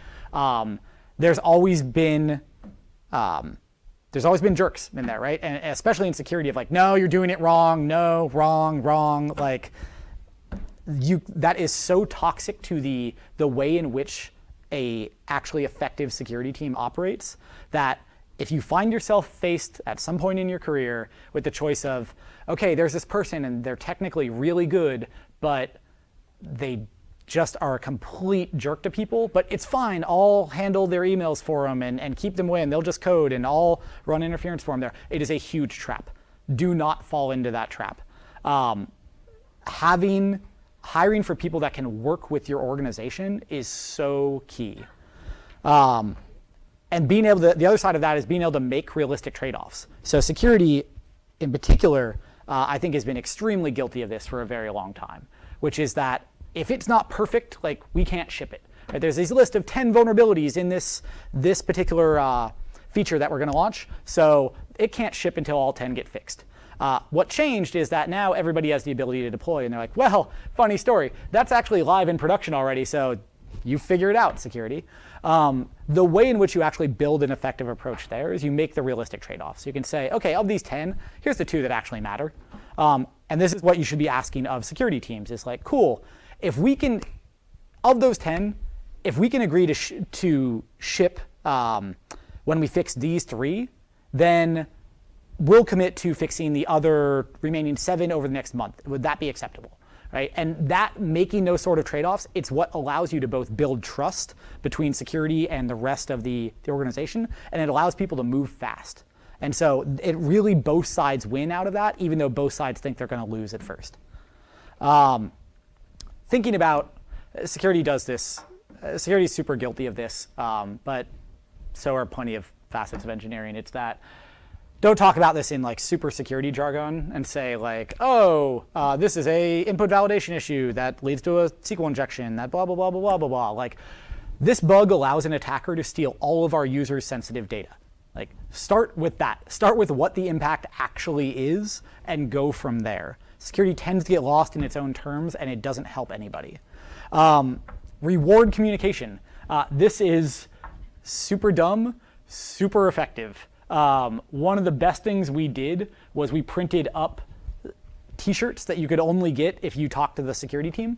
there's always been jerks in there, right? And especially in security of like, no, you're doing it wrong, no, wrong. Like, that is so toxic to the way in which a actually effective security team operates, that if you find yourself faced at some point in your career with the choice of, okay, there's this person and they're technically really good, but they just are a complete jerk to people, but it's fine, I'll handle their emails for them and keep them away, and they'll just code and I'll run interference for them there. It is a huge trap. Do not fall into that trap. Hiring for people that can work with your organization is so key. And being able to, the other side of that is being able to make realistic trade-offs. So security in particular, I think has been extremely guilty of this for a very long time, which is that if it's not perfect, like, we can't ship it. Right? There's this list of 10 vulnerabilities in this particular feature that we're going to launch, so it can't ship until all 10 get fixed. What changed is that now everybody has the ability to deploy, and they're like, well, funny story, that's actually live in production already, so you figure it out, security. The way in which you actually build an effective approach there is you make the realistic trade-offs. You can say, okay, of these 10, here's the 2 that actually matter. And this is what you should be asking of security teams. It's like, cool, if we can, of those 10, if we can agree to ship when we fix these 3, then we'll commit to fixing the other remaining 7 over the next month. Would that be acceptable? Right? And that, making those sort of trade-offs, it's what allows you to both build trust between security and the rest of the organization, and it allows people to move fast. And so it really, both sides win out of that, even though both sides think they're going to lose at first. Thinking about security does this. Security is super guilty of this, but so are plenty of facets of engineering. It's that, don't talk about this in like super security jargon and say like, oh, this is a input validation issue that leads to a SQL injection, that blah, blah, blah, blah, blah, blah, blah. Like, this bug allows an attacker to steal all of our users' sensitive data. Like, start with that. Start with what the impact actually is and go from there. Security tends to get lost in its own terms, and it doesn't help anybody. Reward communication. This is super dumb, super effective. One of the best things we did was we printed up t-shirts that you could only get if you talked to the security team.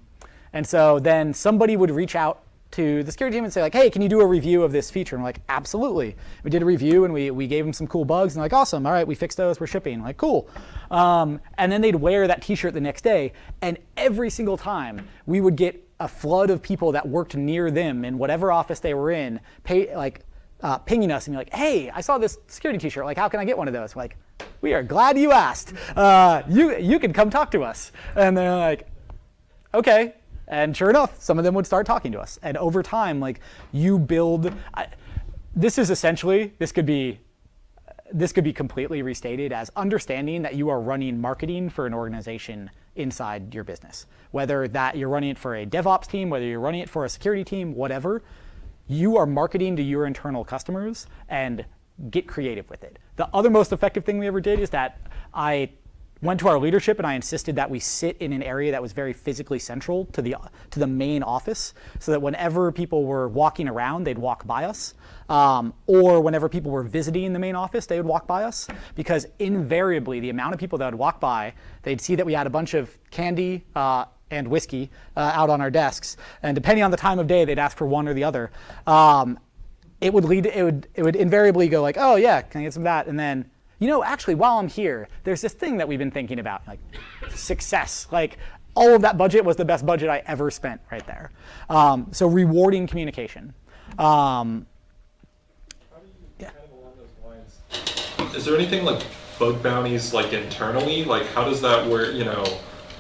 And so then somebody would reach out to the security team and say like, hey, can you do a review of this feature? And we're like, absolutely. We did a review and we gave them some cool bugs, and like, awesome, all right, we fixed those, we're shipping. Like, cool. And then they'd wear that t-shirt the next day, and every single time we would get a flood of people that worked near them in whatever office they were in, pinging us and be like, hey, I saw this security t-shirt, like, how can I get one of those? We're like, we are glad you asked. You can come talk to us. And they're like, okay. And sure enough, some of them would start talking to us. And over time, like, you build, this is essentially, this could be completely restated as understanding that you are running marketing for an organization inside your business. Whether that you're running it for a DevOps team, whether you're running it for a security team, whatever, you are marketing to your internal customers, and get creative with it. The other most effective thing we ever did is that I went to our leadership and I insisted that we sit in an area that was very physically central to the main office, so that whenever people were walking around, they'd walk by us. Or whenever people were visiting the main office, they would walk by us, because invariably the amount of people that would walk by, they'd see that we had a bunch of candy and whiskey out on our desks, and depending on the time of day, they'd ask for one or the other. It would invariably go like, oh yeah, can I get some of that? And then, you know, actually, while I'm here, there's this thing that we've been thinking about, like success. Like, all of that budget was the best budget I ever spent right there. So rewarding communication. How do you, kind of along those lines, is there anything like bug bounties like internally? Like how does that work? You know,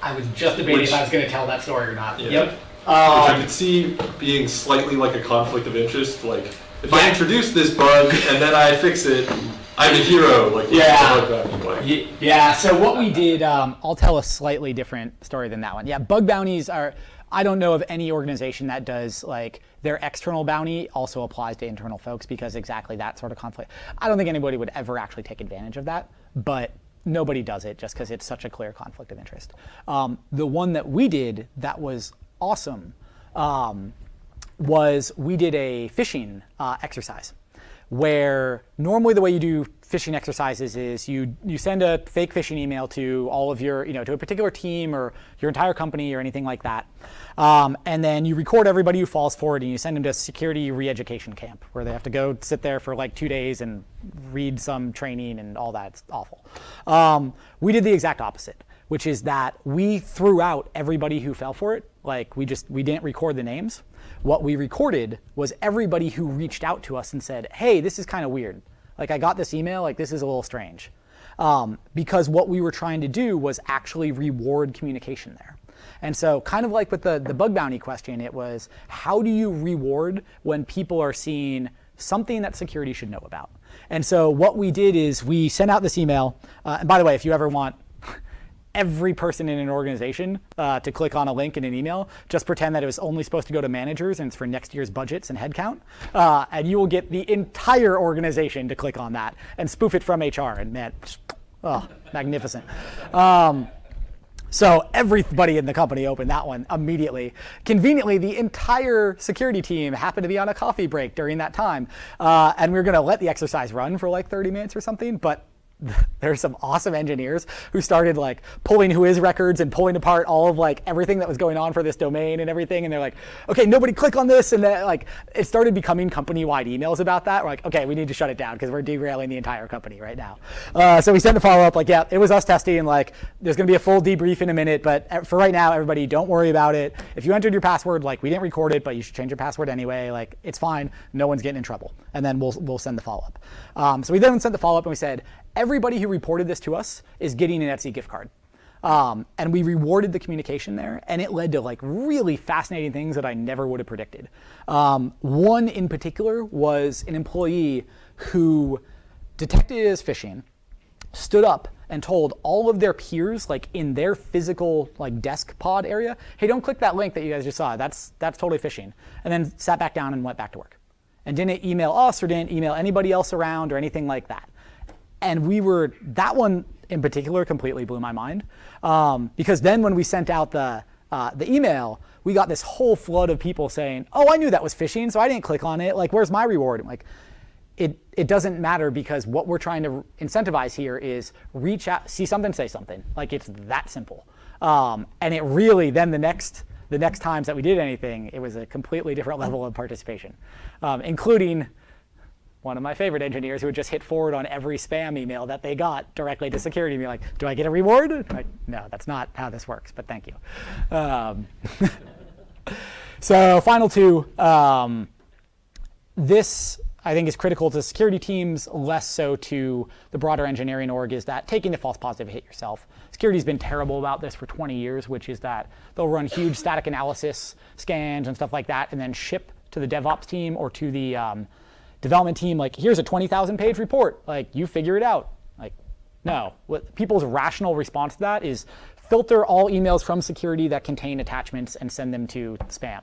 I was just debating Which- if I was going to tell that story or not. Yeah. Yep. which I could see being slightly like a conflict of interest. Like if I Yeah. introduce this bug and then I fix it, I'm a hero. Like Yeah. bug bounty, like, Yeah, so what we did, I'll tell a slightly different story than that one. Yeah, bug bounties are, I don't know of any organization that does like their external bounty also applies to internal folks because exactly that sort of conflict. I don't think anybody would ever actually take advantage of that, but nobody does it just because it's such a clear conflict of interest. The one that we did that was awesome was we did a phishing exercise where normally the way you do phishing exercises is you send a fake phishing email to all of your, to a particular team or your entire company or anything like that. And then you record everybody who falls for it and you send them to a security re-education camp where they have to go sit there for like 2 days and read some training and all that. It's awful. We did the exact opposite, which is that we threw out everybody who fell for it. Like we didn't record the names. What we recorded was everybody who reached out to us and said, hey, this is kind of weird. Like I got this email, like this is a little strange. Because what we were trying to do was actually reward communication there. And so kind of like with the bug bounty question, it was how do you reward when people are seeing something that security should know about? And so what we did is we sent out this email. And by the way, if you ever want every person in an organization to click on a link in an email, just pretend that it was only supposed to go to managers and it's for next year's budgets and headcount, and you will get the entire organization to click on that and spoof it from HR, and man, magnificent. So everybody in the company opened that one immediately. Conveniently, the entire security team happened to be on a coffee break during that time, and we were going to let the exercise run for like 30 minutes or something, but there's some awesome engineers who started like pulling whois records and pulling apart all of like everything that was going on for this domain and everything. And they're like, okay, nobody click on this. And then like it started becoming company-wide emails about that. We're like, okay, we need to shut it down because we're derailing the entire company right now. So we sent a follow-up like, yeah, it was us testing. Like there's going to be a full debrief in a minute. But for right now, everybody, don't worry about it. If you entered your password, like we didn't record it, but you should change your password anyway. Like it's fine. No one's getting in trouble. And then we'll send the follow-up. So we then sent the follow-up and we said, everybody who reported this to us is getting an Etsy gift card. And we rewarded the communication there, and it led to like really fascinating things that I never would have predicted. One in particular was an employee who detected it as phishing, stood up and told all of their peers, like in their physical like desk pod area, hey, don't click that link that you guys just saw. That's totally phishing. And then sat back down and went back to work. And didn't email us or didn't email anybody else around or anything like that. And that one in particular completely blew my mind. Because then when we sent out the email, we got this whole flood of people saying, oh, I knew that was phishing, so I didn't click on it. Like, where's my reward? I'm like, it doesn't matter because what we're trying to incentivize here is reach out, see something, say something. Like, it's that simple. And it really, then the next times that we did anything, it was a completely different level of participation, including one of my favorite engineers who would just hit forward on every spam email that they got directly to security and be like, do I get a reward? Like, no, that's not how this works, but thank you. So final two, this I think is critical to security teams, less so to the broader engineering org, is that taking the false positive hit yourself. Security's been terrible about this for 20 years, which is that they'll run huge static analysis scans and stuff like that and then ship to the DevOps team or to the development team, like, here's a 20,000 page report, like, you figure it out. Like, no. What people's rational response to that is filter all emails from security that contain attachments and send them to spam.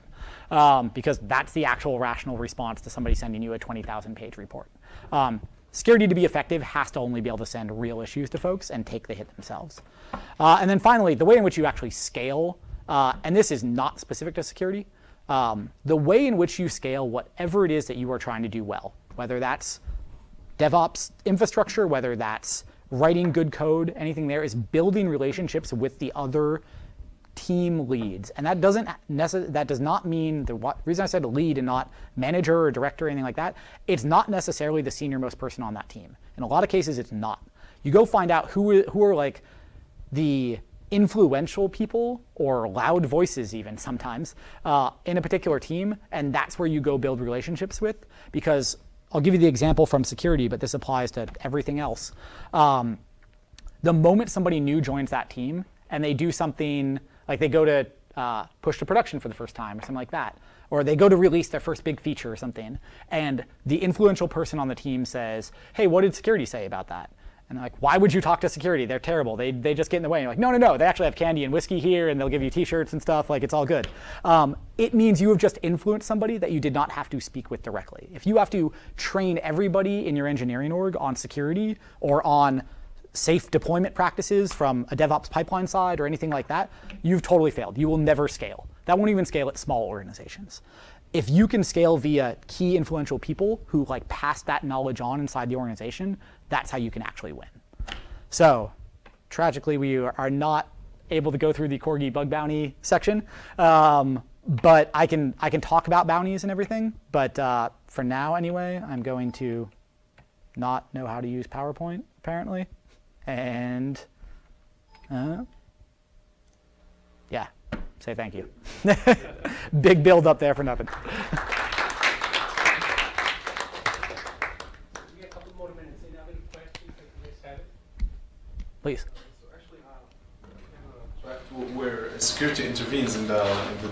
Because that's the actual rational response to somebody sending you a 20,000 page report. Security to be effective has to only be able to send real issues to folks and take the hit themselves. And then finally, the way in which you actually scale, and this is not specific to security, the way in which you scale whatever it is that you are trying to do well, whether that's DevOps infrastructure, whether that's writing good code, anything there, is building relationships with the other team leads. And that does not mean the reason I said lead and not manager or director or anything like that, it's not necessarily the senior most person on that team. In a lot of cases, it's not. You go find out who are like the influential people or loud voices even sometimes in a particular team, and that's where you go build relationships with, because I'll give you the example from security, but this applies to everything else. The moment somebody new joins that team and they do something, like they go to push to production for the first time or something like that, or they go to release their first big feature or something, and the influential person on the team says, hey, what did security say about that? And they're like, why would you talk to security? They're terrible. They just get in the way. And you're like, no. They actually have candy and whiskey here, and they'll give you T-shirts and stuff. Like, it's all good. It means you have just influenced somebody that you did not have to speak with directly. If you have to train everybody in your engineering org on security or on safe deployment practices from a DevOps pipeline side or anything like that, you've totally failed. You will never scale. That won't even scale at small organizations. If you can scale via key influential people who like pass that knowledge on inside the organization, that's how you can actually win. So tragically, we are not able to go through the Corgi bug bounty section, but I can talk about bounties and everything. But for now, anyway, I'm going to not know how to use PowerPoint, apparently. And yeah, say thank you. Big build up there for nothing. We have a couple more minutes. Any other questions that you guys have? Please. So actually, track where security intervenes in the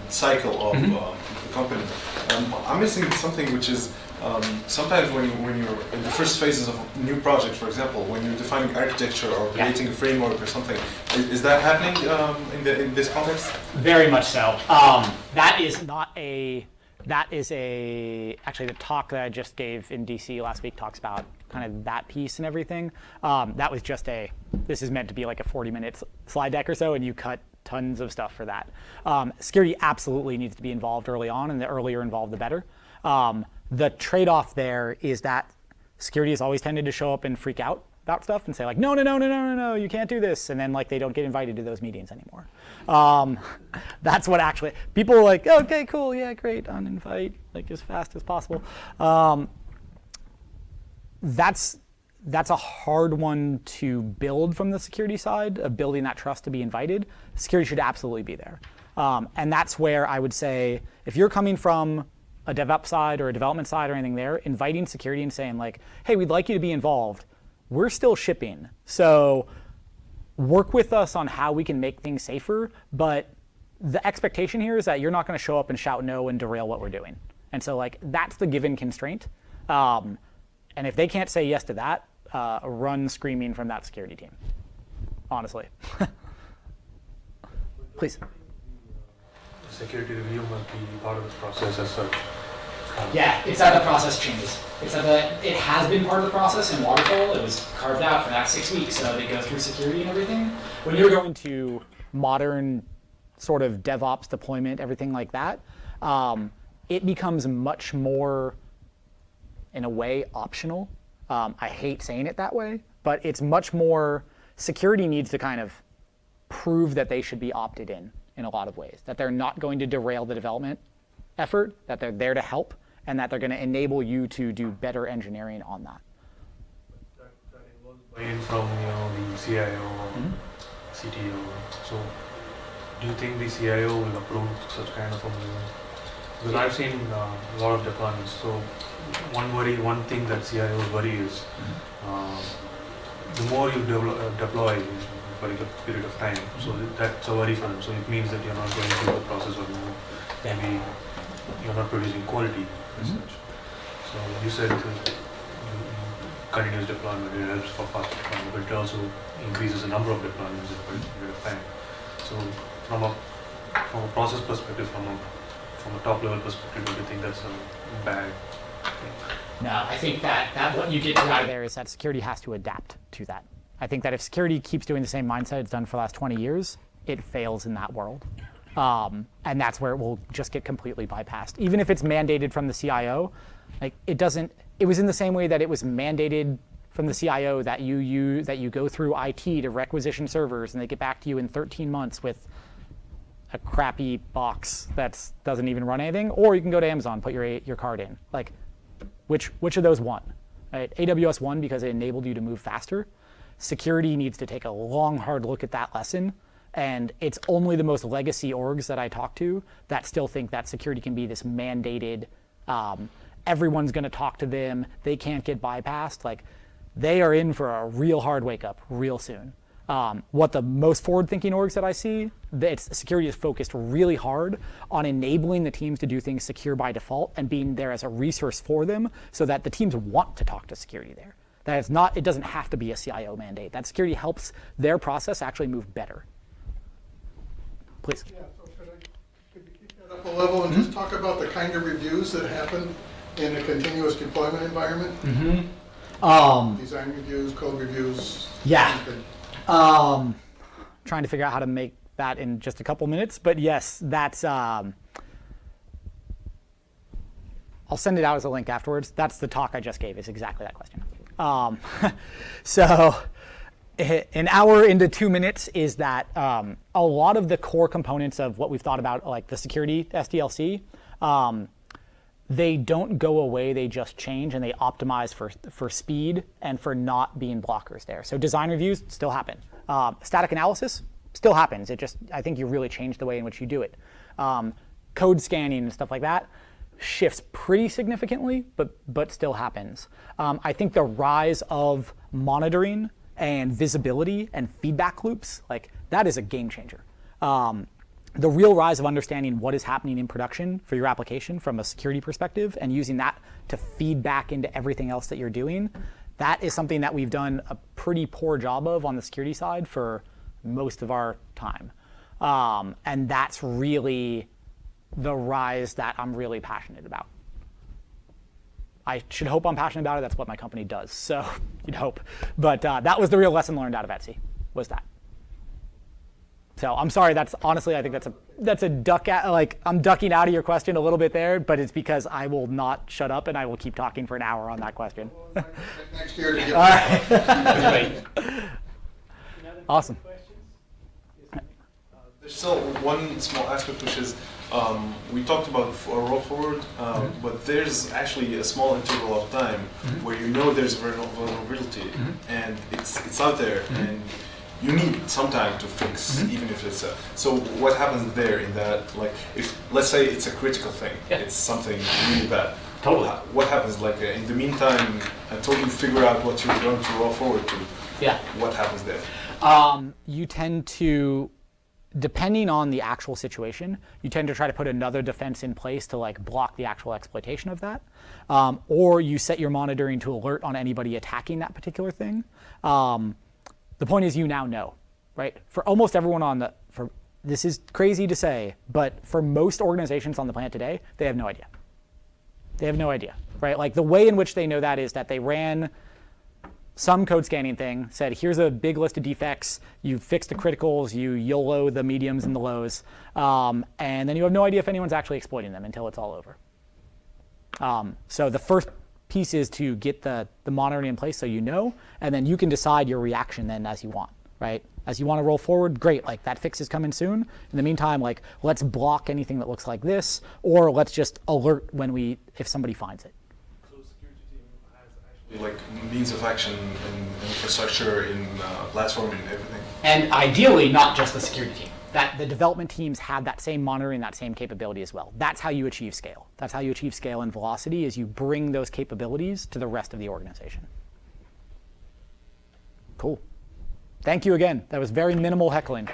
cycle of the company. I'm missing something which is sometimes when you're in the first phases of new projects, for example, when you're defining architecture or creating a framework or something, is that happening in this context? Very much so. That is not a. That is actually the talk that I just gave in DC last week talks about kind of that piece and everything. That was just this is meant to be like a 40-minute slide deck or so, and you cut tons of stuff for that. Security absolutely needs to be involved early on, and the earlier involved, the better. The trade-off there is that security has always tended to show up and freak out about stuff and say like, no, you can't do this. And then like they don't get invited to those meetings anymore. That's what actually, people are like, okay, cool, yeah, great, uninvite, like as fast as possible. That's a hard one to build from the security side of building that trust to be invited. Security should absolutely be there. And that's where I would say, if you're coming from a DevOps side or a development side or anything there, inviting security and saying like, hey, we'd like you to be involved. We're still shipping. So work with us on how we can make things safer. But the expectation here is that you're not going to show up and shout no and derail what we're doing. And so like that's the given constraint. And if they can't say yes to that, run screaming from that security team, honestly. Please. Security review must be part of the process as such. Yeah, it's at the process changes. It has been part of the process in Waterfall. It was carved out for that 6 weeks, so they go through security and everything. When you're going to modern sort of DevOps deployment, everything like that, it becomes much more, in a way, optional. I hate saying it that way, but it's much more, security needs to kind of prove that they should be opted in a lot of ways, that they're not going to derail the development effort, that they're there to help, and that they're going to enable you to do better engineering on that. That involves buy-in from the CIO or CTO. So do you think the CIO will approve such kind of a movement? Because I've seen a lot of deployments. So one thing that CIOs worry is the more you deploy in a particular period of time, so that's a worry for them. So it means that you're not going through the process of maybe you're not producing quality as such. So you said continuous deployment, it helps for fast deployment, but it also increases the number of deployments in a particular period of time. So from a process perspective, from a top level perspective, do you think that's a bad thing? No, I think that what you get out of there is that security has to adapt to that. I think that if security keeps doing the same mindset it's done for the last 20 years, it fails in that world. And that's where it will just get completely bypassed. Even if it's mandated from the CIO, like it was in the same way that it was mandated from the CIO that you go through IT to requisition servers and they get back to you in 13 months with a crappy box that doesn't even run anything, or you can go to Amazon, put your card in. Like, which of those won? Right? AWS won because it enabled you to move faster. Security needs to take a long, hard look at that lesson. And it's only the most legacy orgs that I talk to that still think that security can be this mandated everyone's going to talk to them, they can't get bypassed, like they are in for a real hard wake up real soon. What the most forward-thinking orgs that I see, security is focused really hard on enabling the teams to do things secure by default and being there as a resource for them so that the teams want to talk to security there. That it's not, it doesn't have to be a CIO mandate. That security helps their process actually move better. Please. Yeah, so could you keep that up a level and just talk about the kind of reviews that happen in a continuous deployment environment? Design reviews, code reviews. Yeah. Trying to figure out how to make that in just a couple minutes, but yes, that's, I'll send it out as a link afterwards. That's the talk I just gave, is exactly that question. So an hour into 2 minutes is that a lot of the core components of what we've thought about, like the security SDLC, they don't go away, they just change, and they optimize for speed and for not being blockers there. So design reviews still happen. Static analysis still happens. It just, I think you really change the way in which you do it. Code scanning and stuff like that shifts pretty significantly, but still happens. I think the rise of monitoring and visibility and feedback loops, like that is a game changer. The real rise of understanding what is happening in production for your application from a security perspective and using that to feed back into everything else that you're doing, that is something that we've done a pretty poor job of on the security side for most of our time. And that's really the rise that I'm really passionate about. I should hope I'm passionate about it. That's what my company does. So you'd hope. But that was the real lesson learned out of Etsy, was that. So I'm sorry, that's honestly, I think that's a duck at, like I'm ducking out of your question a little bit there, but it's because I will not shut up and I will keep talking for an hour on that question. Next year to get All right. Awesome. There's still one small aspect, which is we talked about roll forward, but there's actually a small interval of time where you know there's vulnerability and it's out there and you need some time to fix, even if it's a. So what happens there in that, like, if let's say it's a critical thing, it's something really bad. Totally. What happens, like, in the meantime, until you figure out what you're going to roll forward to? Yeah. What happens there? You tend to, depending on the actual situation, you tend to try to put another defense in place to like block the actual exploitation of that, or you set your monitoring to alert on anybody attacking that particular thing. The point is you now know, right? For almost everyone this is crazy to say, but for most organizations on the planet today, they have no idea. They have no idea, right? Like the way in which they know that is that they ran some code scanning thing, said, here's a big list of defects, you fix the criticals, you YOLO the mediums and the lows, and then you have no idea if anyone's actually exploiting them until it's all over. So the first piece is to get the monitoring in place so you know, and then you can decide your reaction then as you want, right? As you want to roll forward, great, like that fix is coming soon. In the meantime, like let's block anything that looks like this, or let's just alert if somebody finds it. So security team has actually like means of action in infrastructure, in platform, and everything. And ideally, not just the security team. That the development teams have that same monitoring, that same capability as well. That's how you achieve scale. That's how you achieve scale and velocity, is you bring those capabilities to the rest of the organization. Cool. Thank you again. That was very minimal heckling.